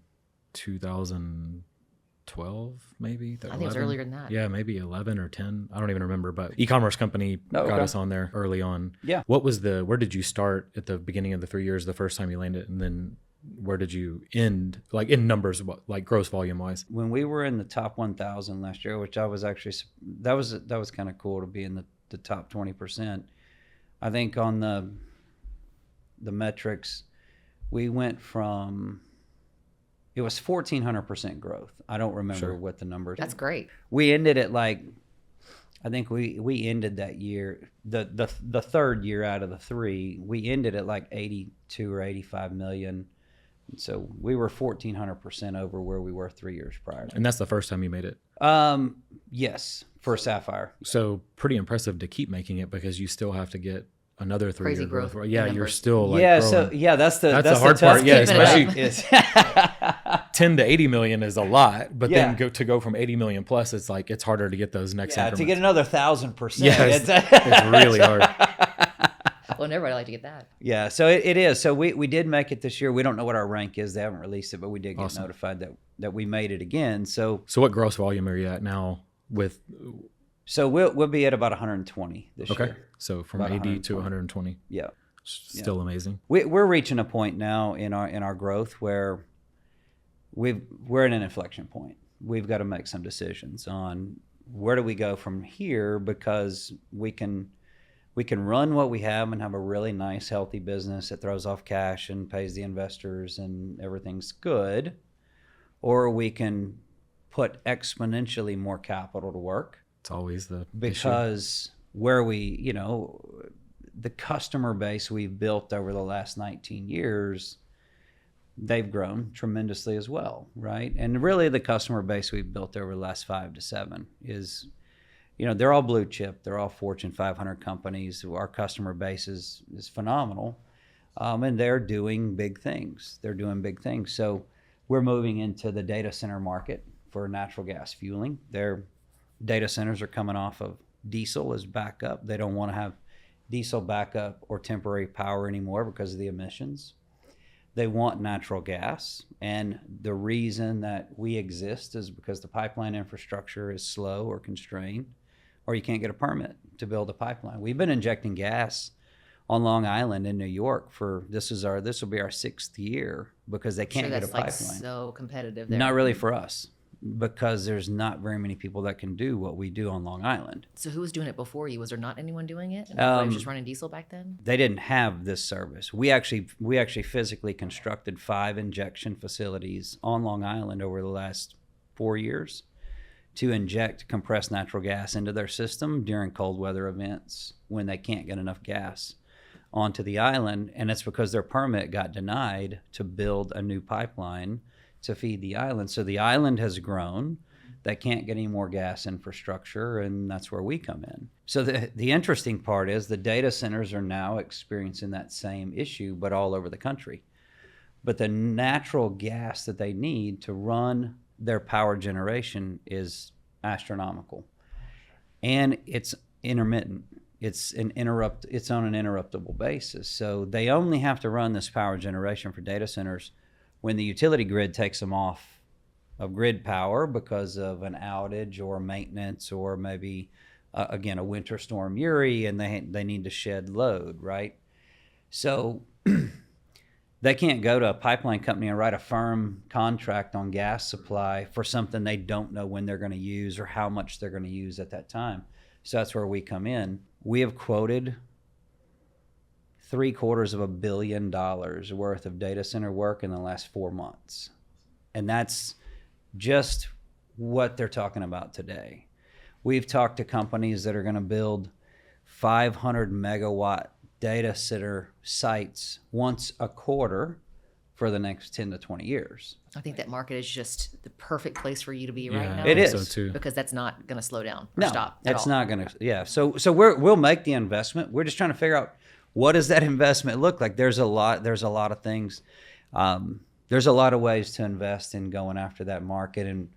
2012, maybe. I think it was earlier than that. Yeah, maybe 11 or 10. I don't even remember, but e-commerce company got us on there early on. Yeah. Where did you start at the beginning of the 3 years, the first time you landed, and then where did you end, like in numbers, like gross volume wise? when we were in the top 1,000 last year, which I was actually, that was kind of cool to be in the top 20%. I think on the metrics, we went from, it was 1,400% growth. I don't remember what the numbers. That's great. We ended at like, I think we ended that year, the third year out of the 3, we ended at like 82 or 85 million. So we were 1,400% over where we were 3 years prior. And that's the first time you made it. Yes, for Sapphire. So pretty impressive to keep making it, because you still have to get another 3 Crazy year growth. growth Yeah, in you're numbers. still like That's growing. the hard tough part. Yeah, Keeping it especially is 10 to to 80 million is a lot, but Yeah. then to go from 80 million plus, it's like it's harder to get those next to increments. get another 1,000%. Yeah, it's really hard. Well, and everybody like to get that. Yeah, so it is. So we did make it this year. We don't know what our rank is. They haven't released it, but we did get Awesome. notified that we made it again. So So what gross volume are you at now with? we'll be at about 120 this Okay, year. so from About 80 to 120. 120, Yeah. still amazing. We're reaching a point now in our growth where we're at an inflection point. We've got to make some decisions on where do we go from here, because we can run what we have and have a really nice, healthy business that throws off cash and pays the investors and everything's good, or we can put exponentially more capital to work. It's always the issue. Because where the customer base we've built over the last 19 years, they've grown tremendously as well, right? And really the customer base we've built over the last 5 to 7 is, they're all blue chip. They're all Fortune 500 companies. Our customer base is phenomenal. And they're doing big things. So we're moving into the data center market for natural gas fueling. Their data centers are coming off of diesel as backup. They don't want to have diesel backup or temporary power anymore because of the emissions. They want natural gas. And the reason that we exist is because the pipeline infrastructure is slow or constrained, or you can't get a permit to build a pipeline. We've been injecting gas on Long Island in New York for this will be our 6th year because they can't get a pipeline. That's like so competitive there. Not really for us, because there's not very many people that can do what we do on Long Island. So who was doing it before you? Was there not anyone doing it? And everybody was just running diesel back then? They didn't have this service. We actually physically constructed 5 injection facilities on Long Island over the last 4 years to inject compressed natural gas into their system during cold weather events when they can't get enough gas onto the island. And it's because their permit got denied to build a new pipeline to feed the island. So the island has grown. They can't get any more gas infrastructure, and that's where we come in. So the interesting part is the data centers are now experiencing that same issue, but all over the country. But the natural gas that they need to run their power generation is astronomical. And it's intermittent. It's on an interruptible basis. So they only have to run this power generation for data centers when the utility grid takes them off of grid power because of an outage or maintenance, or maybe again a winter storm Uri, and they need to shed load, right? So they can't go to a pipeline company and write a firm contract on gas supply for something they don't know when they're going to use or how much they're going to use at that time. So that's where we come in. We have quoted $750 million worth of data center work in the last 4 months. And that's just what they're talking about today. We've talked to companies that are going to build 500 megawatt data center sites once a quarter for the next 10 to 20 years. I think that market is just the perfect place for you to be right now. It is. So too. Because that's not going to slow down or stop at it's all. not going to. Yeah. So we'll make the investment. We're just trying to figure out, what does that investment look like? There's a lot of things. There's a lot of ways to invest in going after that market, and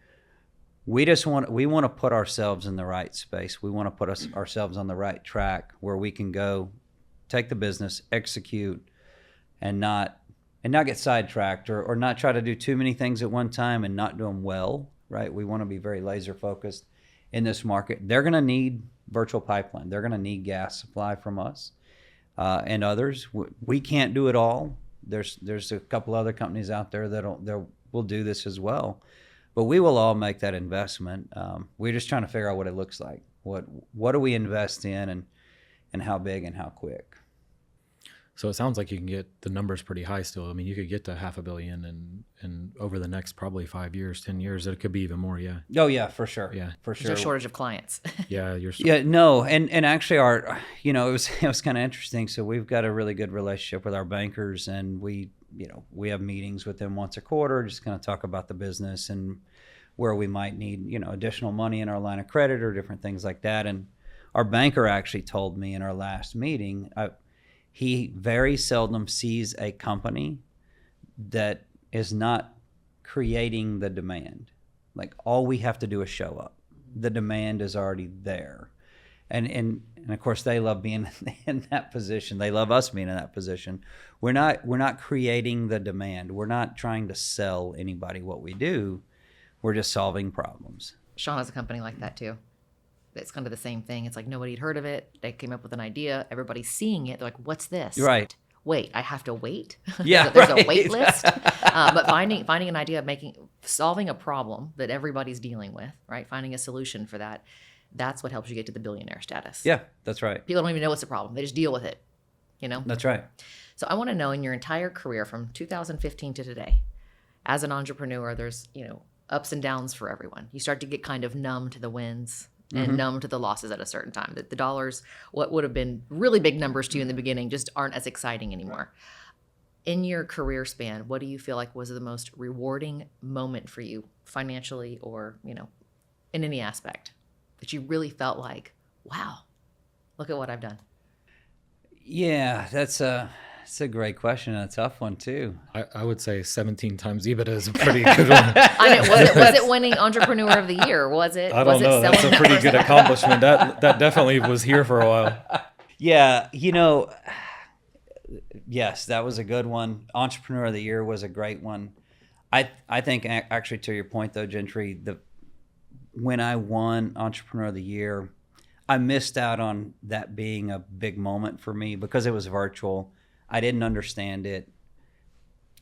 we want to put ourselves in the right space. We want to put ourselves on the right track where we can go take the business, execute, and not get sidetracked or not try to do too many things at one time and not do them well, right? We want to be very laser focused in this market. They're going to need virtual pipeline. They're going to need gas supply from us and others. We can't do it all. There's a couple other companies out there that will do this as well, but we will all make that investment. We're just trying to figure out what it looks like. What do we invest in, and how big and how quick? So it sounds like you can get the numbers pretty high still. I mean, you could get to $500 million and over the next probably 5 years, 10 years, it could be even more. Yeah. Oh yeah, for sure. Yeah, for sure. There's a shortage of clients. Yeah, no, and actually it was kind of interesting. So we've got a really good relationship with our bankers, and we have meetings with them once a quarter, just kind of talk about the business and where we might need additional money in our line of credit or different things like that. And our banker actually told me in our last meeting, he very seldom sees a company that is not creating the demand. Like, all we have to do is show up. The demand is already there. And of course they love being in that position. They love us being in that position. We're not creating the demand. We're not trying to sell anybody what we do. We're just solving problems. Sean has a company like that too. It's kind of the same thing. It's like nobody had heard of it. They came up with an idea. Everybody's seeing it. They're like, what's this? Right. Wait, I have to wait? Yeah, there's right. a wait list. But finding an idea of solving a problem that everybody's dealing with, right? Finding a solution for that. That's what helps you get to the billionaire status. Yeah, that's right. People don't even know what's the problem. They just deal with it, That's right. So I want to know, in your entire career from 2015 to today, as an entrepreneur, there's, ups and downs for everyone. You start to get kind of numb to the wins and numb to the losses at a certain time. That the dollars, what would have been really big numbers to you in the beginning, just aren't as exciting anymore. In your career span, what do you feel like was the most rewarding moment for you, financially or, in any aspect, that you really felt like, wow, look at what I've done? Yeah, that's a great question, and a tough one too. I would say 17 times EBITDA is a pretty good one. I mean, was it winning Entrepreneur of the Year? Was it? I don't know. That's a pretty good accomplishment. That definitely was here for a while. Yeah, yes, that was a good one. Entrepreneur of the Year was a great one. I think actually, to your point though, Gentry, when I won Entrepreneur of the Year, I missed out on that being a big moment for me because it was virtual. I didn't understand it.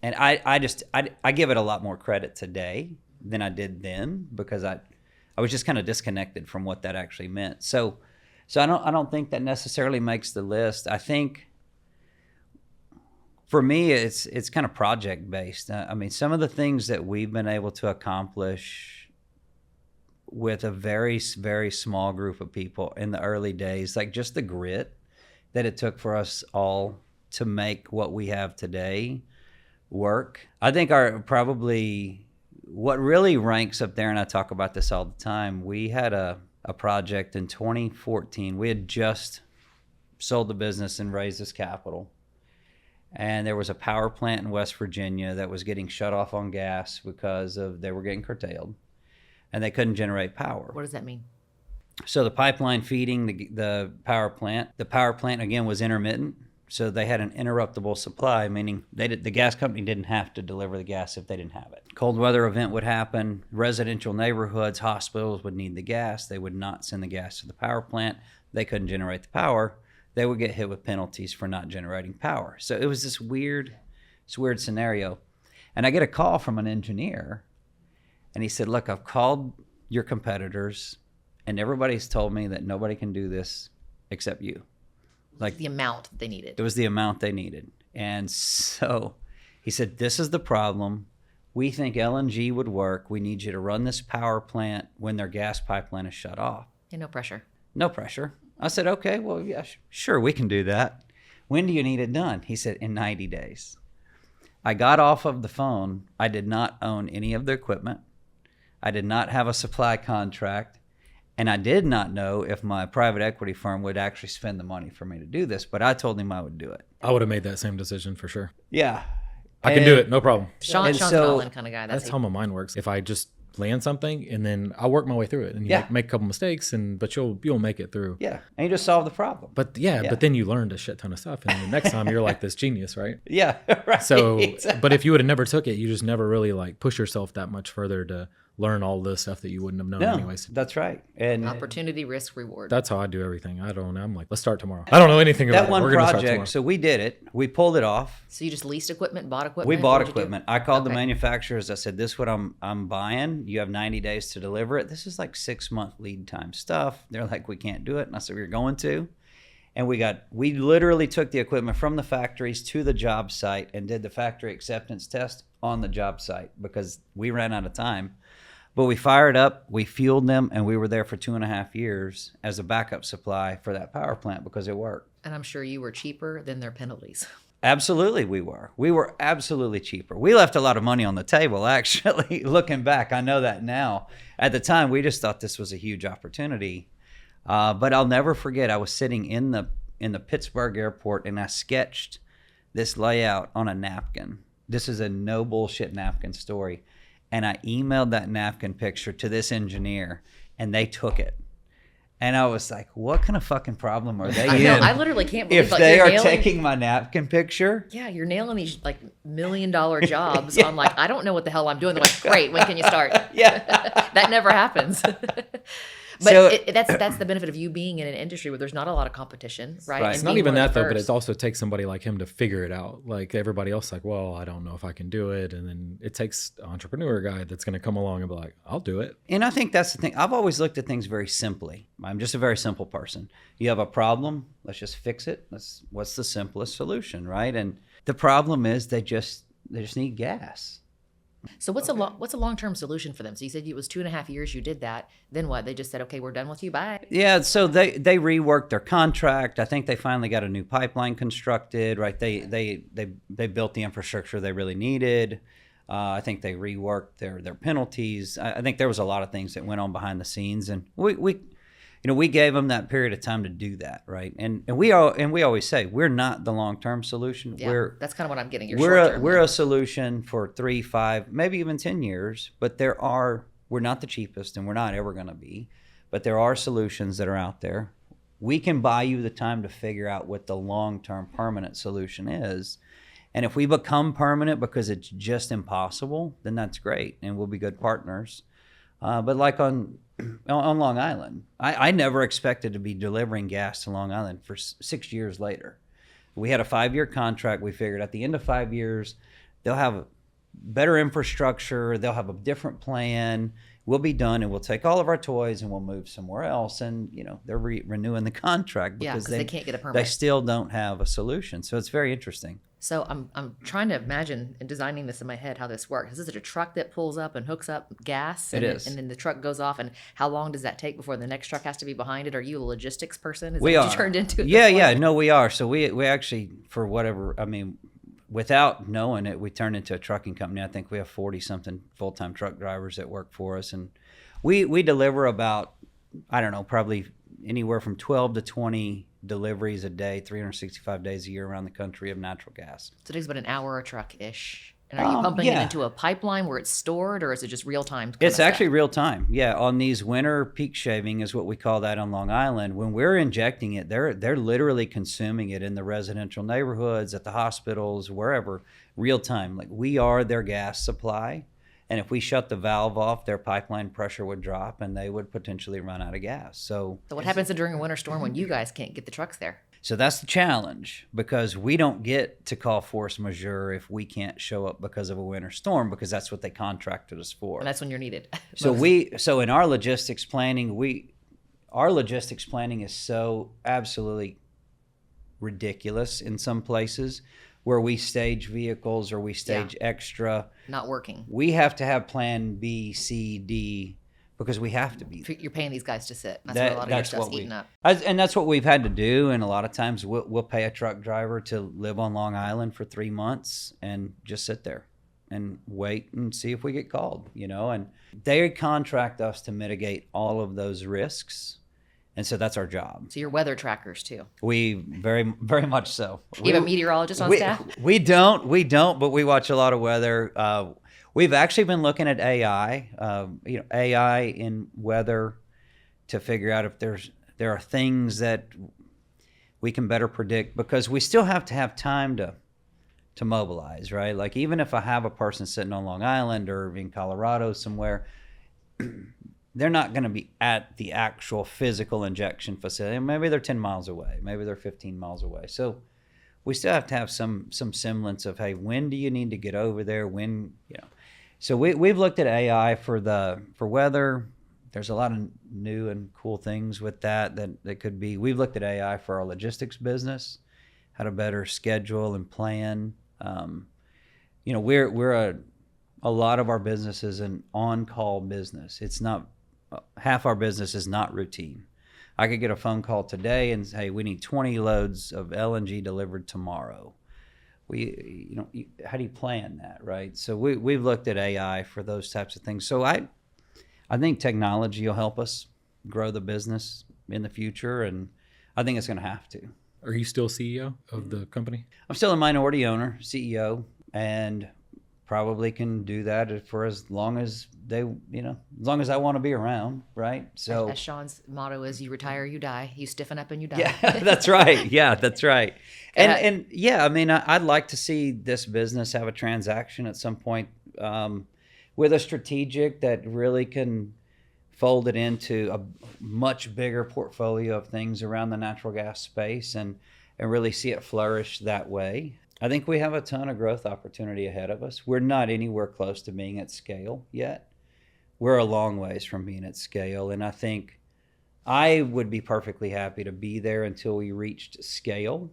And I give it a lot more credit today than I did then, because I was just kind of disconnected from what that actually meant. So I don't think that necessarily makes the list. I think for me, it's kind of project based. I mean, some of the things that we've been able to accomplish with a very, very small group of people in the early days, like just the grit that it took for us all to make what we have today work. I think probably what really ranks up there, and I talk about this all the time, we had a project in 2014. We had just sold the business and raised this capital. And there was a power plant in West Virginia that was getting shut off on gas because they were getting curtailed, and they couldn't generate power. What does that mean? So the pipeline feeding the power plant again was intermittent. So they had an interruptible supply, meaning the gas company didn't have to deliver the gas if they didn't have it. Cold weather event would happen. Residential neighborhoods, hospitals would need the gas. They would not send the gas to the power plant. They couldn't generate the power. They would get hit with penalties for not generating power. So it was this weird scenario. And I get a call from an engineer, and he said, look, I've called your competitors, and everybody's told me that nobody can do this except you. Like The amount they needed. It was the amount they needed. And so he said, this is the problem. We think LNG would work. We need you to run this power plant when their gas pipeline is shut off. Yeah, no pressure. No pressure. I said, okay, well, yeah, sure, we can do that. When do you need it done? He said, in 90 days. I got off of the phone. I did not own any of the equipment. I did not have a supply contract. And I did not know if my private equity firm would actually spend the money for me to do this, but I told him I would do it. I would have made that same decision for sure. Yeah. I can do it, no problem. Sean's an all-in kind of guy. That's how my mind works. If I just land something and then I'll work my way through it, and you make a couple mistakes, but you'll make it through. Yeah, and you just solve the problem. But but then you learned a shit ton of stuff, and the next time you're like this genius, right? Yeah, right. So, but if you would have never took it, you just never really like push yourself that much further to learn all the stuff that you wouldn't have known anyways. That's right. And opportunity, risk, reward. That's how I do everything. I'm like, let's start tomorrow. I don't know anything about that one We're project. So we did it. We pulled it off. So you just leased equipment, bought equipment? We bought equipment. I called the manufacturers. I said, this is what I'm buying. You have 90 days to deliver it. This is like 6-month lead time stuff. They're like, we can't do it. And I said, we're going to. And we literally took the equipment from the factories to the job site and did the factory acceptance test on the job site because we ran out of time. But we fired up, we fueled them, and we were there for 2.5 years as a backup supply for that power plant because it worked. And I'm sure you were cheaper than their penalties. Absolutely, we were. We were absolutely cheaper. We left a lot of money on the table, actually. Looking back, I know that now. At the time, we just thought this was a huge opportunity. But I'll never forget, I was sitting in the Pittsburgh airport, and I sketched this layout on a napkin. This is a no bullshit napkin story. And I emailed that napkin picture to this engineer, and they took it. And I was like, what kind of fucking problem are they in? I literally can't believe if they are taking my napkin picture. Yeah, you're nailing these like $1 million jobs on like, I don't know what the hell I'm doing. They're like, great, when can you start? Yeah. That never happens. But So- that's the benefit of you being in an industry where there's not a lot of competition, right? It's not even that though, but it also takes somebody like him to figure it out. Like everybody else, like, well, I don't know if I can do it, and then it takes an entrepreneur guy that's going to come along and be like, I'll do it. And I think that's the thing. I've always looked at things very simply. I'm just a very simple person. You have a problem, let's just fix it. What's the simplest solution, right? And the problem is they just need gas. So what's a long-term solution for them? So you said it was 2.5 years you did that. Then what? They just said, okay, we're done with you. Bye. Yeah, so they reworked their contract. I think they finally got a new pipeline constructed, right? They built the infrastructure they really needed. I think they reworked their penalties. I think there was a lot of things that went on behind the scenes, and we gave them that period of time to do that, right? And we always say we're not the long-term solution. Yeah, that's kind of what I'm getting. We're a solution for 3, 5, maybe even 10 years. But we're not the cheapest, and we're not ever going to be. But there are solutions that are out there. We can buy you the time to figure out what the long-term permanent solution is. And if we become permanent because it's just impossible, then that's great, and we'll be good partners. But like on Long Island, I never expected to be delivering gas to Long Island for 6 years later. We had a 5-year contract. We figured at the end of 5 years, they'll have better infrastructure. They'll have a different plan. We'll be done, and we'll take all of our toys and we'll move somewhere else. And they're renewing the contract because they can't get a permit. They still don't have a solution. So it's very interesting. So I'm trying to imagine and designing this in my head how this works. Is it a truck that pulls up and hooks up gas? It is. And then the truck goes off. And how long does that take before the next truck has to be behind it? Are you a logistics person? Is We that are. what you turned into? Yeah. No, we are. So we actually, for whatever, without knowing it, we turned into a trucking company. I think we have 40 something full-time truck drivers that work for us. And we deliver about, I don't know, probably anywhere from 12 to 20 deliveries a day, 365 days a year around the country of natural gas. So it takes about an hour a truck-ish. And are you pumping it into a pipeline where it's stored, or is it just real time? It's actually real time. Yeah, on these winter peak shaving is what we call that on Long Island. When we're injecting it, they're literally consuming it in the residential neighborhoods, at the hospitals, wherever, real time. Like, we are their gas supply. And if we shut the valve off, their pipeline pressure would drop and they would potentially run out of gas. So what happens during a winter storm when you guys can't get the trucks there? So that's the challenge, because we don't get to call force majeure if we can't show up because of a winter storm, because that's what they contracted us for. And that's when you're needed. So in our logistics planning, our logistics planning is so absolutely ridiculous in some places, where we stage vehicles or we stage extra. Not working. We have to have plan B, C, D, because we have to be. You're paying these guys to sit. That's why a lot of your stuff's eaten up. And that's what we've had to do. And a lot of times we'll pay a truck driver to live on Long Island for 3 months and just sit there and wait and see if we get called, and they contract us to mitigate all of those risks. And so that's our job. So you're weather trackers too. We very, very much so. You have a meteorologist on staff? We don't, but we watch a lot of weather. We've actually been looking at AI, AI in weather, to figure out if there are things that we can better predict, because we still have to have time to mobilize, right? Like, even if I have a person sitting on Long Island or in Colorado somewhere, they're not going to be at the actual physical injection facility. Maybe they're 10 miles away. Maybe they're 15 miles away. So we still have to have some semblance of, hey, when do you need to get over there? So we've looked at AI for weather. There's a lot of new and cool things with that could be. We've looked at AI for our logistics business, how to better schedule and plan. We're a lot of our business is an on-call business. It's not, half our business is not routine. I could get a phone call today and say, hey, we need 20 loads of LNG delivered tomorrow. How do you plan that, right? So we've looked at AI for those types of things. So I think technology will help us grow the business in the future, and I think it's going to have to. Are you still CEO of the company? I'm still a minority owner, CEO, and probably can do that for as long as as long as I want to be around, right? So, as Sean's motto is, you retire, you die. You stiffen up and you die. Yeah, that's right. Yeah, that's right. And yeah, I mean, I'd like to see this business have a transaction at some point with a strategic that really can fold it into a much bigger portfolio of things around the natural gas space and really see it flourish that way. I think we have a ton of growth opportunity ahead of us. We're not anywhere close to being at scale yet. We're a long ways from being at scale. And I think I would be perfectly happy to be there until we reached scale,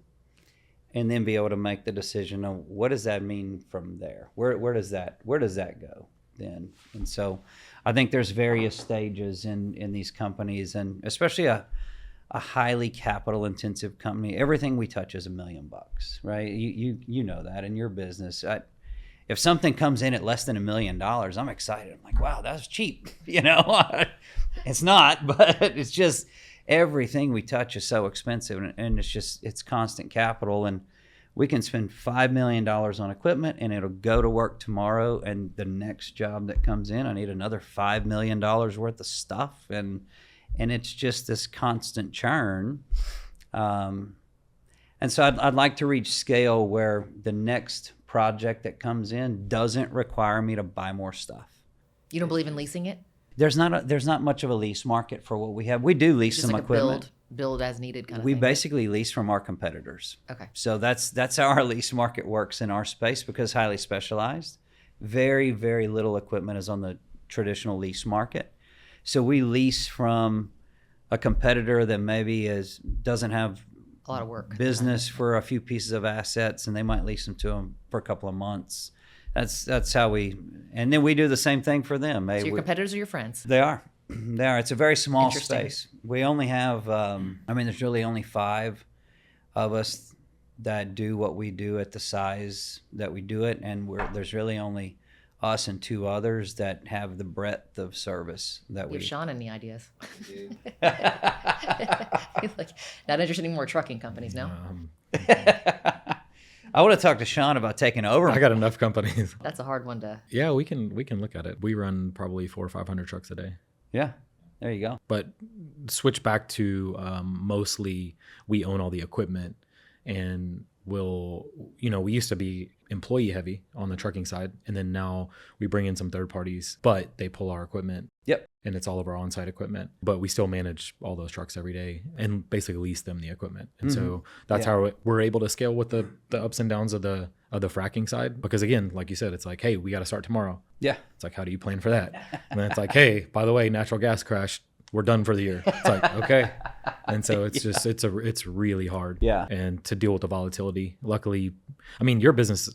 and then be able to make the decision of what does that mean from there? Where does that go then? And so I think there's various stages in these companies, and especially a highly capital intensive company. Everything we touch is $1 million, right? You know that in your business. If something comes in at less than $1 million, I'm excited. I'm like, wow, that's cheap. It's not, but it's just everything we touch is so expensive, and it's constant capital. And we can spend $5 million on equipment and it'll go to work tomorrow. And the next job that comes in, I need another $5 million worth of stuff. And it's just this constant churn. And so I'd like to reach scale where the next project that comes in doesn't require me to buy more stuff. You don't believe in leasing it? There's not much of a lease market for what we have. We do lease some equipment. Build as needed kind of thing. We thing. basically lease from our competitors. Okay. So that's how our lease market works in our space, because highly specialized. Very, very little equipment is on the traditional lease market. So we lease from a competitor that maybe doesn't have a lot of work business for a few pieces of assets, and they might lease them to them for a couple of months. That's how and then we do the same thing for them. So your competitors are your friends? They are. It's a very small space. We only have, there's really only 5 of us that do what we do at the size that we do it, and there's really only us and 2 others that have the breadth of service that Give we Sean any ideas. do. He's like, not interested in more trucking companies, no? I would have talked to Sean about taking over. I got enough companies. That's a hard one to. Yeah, we can look at it. We run probably 400 or 500 trucks a day. Yeah, there you go. But switch back to mostly we own all the equipment, and we used to be employee heavy on the trucking side, and then now we bring in some third parties, but they pull our equipment. Yep. And it's all of our on-site equipment, but we still manage all those trucks every day and basically lease them the equipment. And so that's how we're able to scale with the ups and downs of the fracking side. Because again, like you said, it's like, hey, we got to start tomorrow. Yeah. It's like, how do you plan for that? And then it's like, hey, by the way, natural gas crashed. We're done for the year. It's like, okay. And so it's just, it's really hard. Yeah. And to deal with the volatility. Luckily, I mean, your business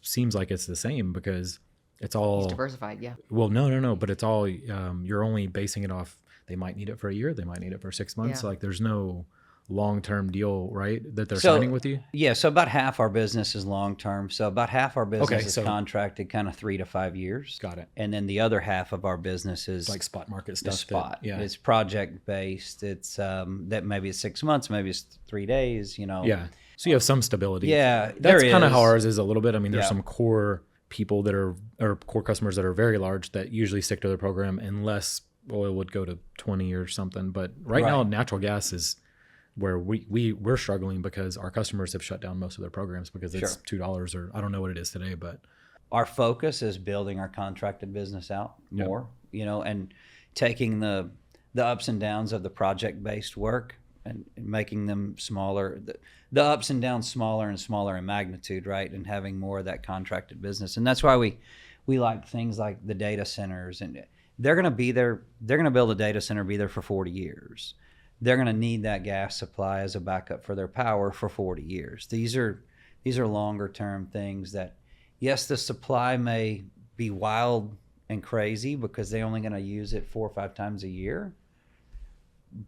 seems like it's the same because it's all diversified, yeah. Well, no, but it's all you're only basing it off. They might need it for a year. They might need it for 6 months. Yeah. So like, there's no long-term deal, right? That they're signing with you. Yeah. So about half our business is long-term. So about half our business is contracted kind of 3 to 5 years. Got it. And then the other half of our business is Like spot market stuff. spot. Yeah. It's project-based. It's that maybe it's 6 months, maybe it's 3 days. Yeah. So you have some stability. Yeah. That's there kind of is. how ours is a little bit. I mean, there's Yeah. some core people that are, or core customers that are very large that usually stick to their program unless oil would go to 20 or something. But right now, natural gas is where we're struggling because our customers have shut down most of their programs because it's $2 or I don't know what it is today, but Our focus is building our contracted business out more, and taking the ups and downs of the project-based work and making them smaller, the ups and downs smaller and smaller in magnitude, right? And having more of that contracted business. And that's why we like things like the data centers, and they're going to be there. They're going to build a data center, be there for 40 years. They're going to need that gas supply as a backup for their power for 40 years. These are longer term things that, yes, the supply may be wild and crazy because they're only going to use it 4 or 5 times a year,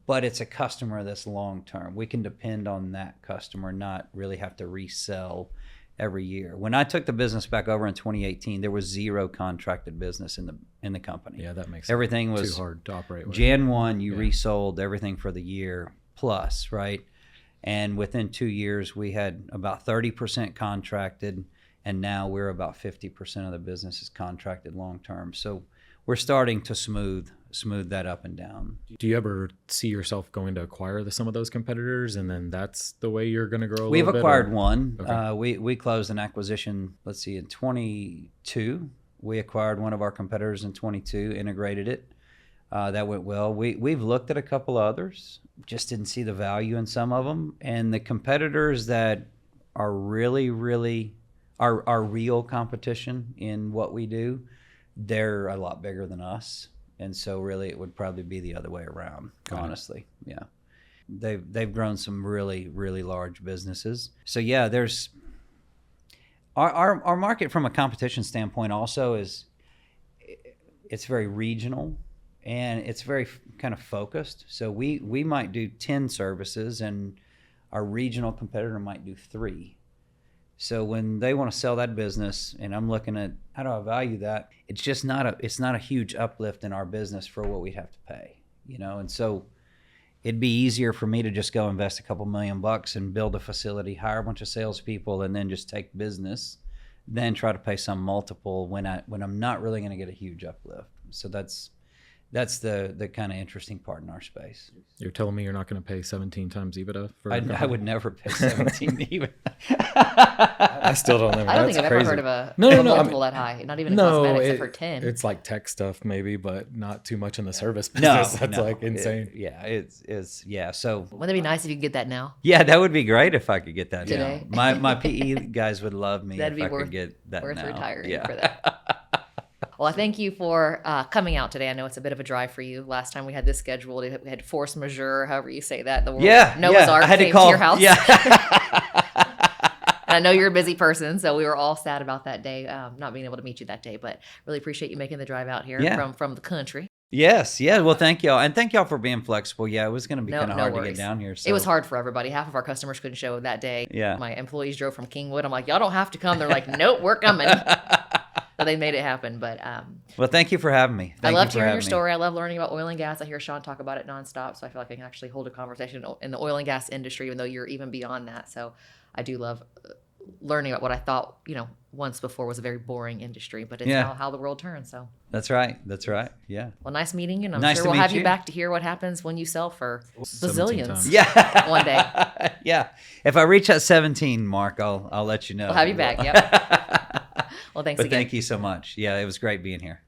but it's a customer that's long term. We can depend on that customer, not really have to resell every year. When I took the business back over in 2018, there was 0 contracted business in the company. yeah, that makes Everything was too hard to operate with. Jan 1, you resold everything for the year plus, right? And within 2 years, we had about 30% contracted, and now we're about 50% of the business is contracted long term. So we're starting to smooth that up and down. Do you ever see yourself going to acquire some of those competitors, and then that's the way you're going to grow? We've acquired bit, one. Okay. We closed an acquisition. Let's see, in 22, we acquired one of our competitors in 22, integrated it. That went well. We've looked at a couple others, just didn't see the value in some of them. And the competitors that are really, really our real competition in what we do, they're a lot bigger than us. And so really it would probably be the other way around, honestly. Yeah. They've grown some really, really large businesses. So yeah, there's our market from a competition standpoint also it's very regional and it's very kind of focused. So we might do 10 services and our regional competitor might do 3. So when they want to sell that business and I'm looking at how do I value that, it's just not a huge uplift in our business for what we'd have to pay, And so it'd be easier for me to just go invest a couple $1 million and build a facility, hire a bunch of salespeople, and then just take business, than try to pay some multiple when I'm not really going to get a huge uplift. So that's the kind of interesting part in our space. You're telling me you're not going to pay 17 times EBITDA for? I would never pay 17 even. I still don't know. I don't think I've ever heard of a multiple that high. Not even in cosmetics, except for 10. It's like tech stuff maybe, but not too much in the service No, business. That's like insane. It's So wouldn't it be nice if you could get that now? yeah, that would be great if I could get that Today? now. My PE guys would love me That'd if be I could get that worth now. retiring for that. Well, I thank you for coming out today. I know it's a bit of a drive for you. Last time we had this scheduled, we had force majeure, however you say that. The world, Noah's Ark I had came to call to your house. Yeah. And I know you're a busy person, so we were all sad about that day, not being able to meet you that day. But really appreciate you making the drive out here from the country. Yes, yeah. Well, thank y'all, and thank y'all for being flexible. Yeah, it was going to be No, kind of no hard to worries. get down here. So. It was hard for everybody. Half of our customers couldn't show that day. Yeah. My employees drove from Kingwood. I'm like, y'all don't have to come. They're like, nope, we're coming. So they made it happen. But Well, thank you for having me. I Thank loved you for hearing your having me. story. I love learning about oil and gas. I hear Sean talk about it nonstop. So I feel like I can actually hold a conversation in the oil and gas industry, even though you're even beyond that. So I do love learning about what I thought, once before was a very boring industry, but it's Yeah. how the world turns. So, That's right. That's right. Yeah. well, nice meeting you. And I'm Nice sure to we'll meet have you you. back to hear what happens when you sell for 17 bazillions. times. Yeah. One day. Yeah. If I reach that 17 mark, I'll let you know. We'll have you back. Yep. Well, thanks But again. thank you so much. Yeah, it was great being here.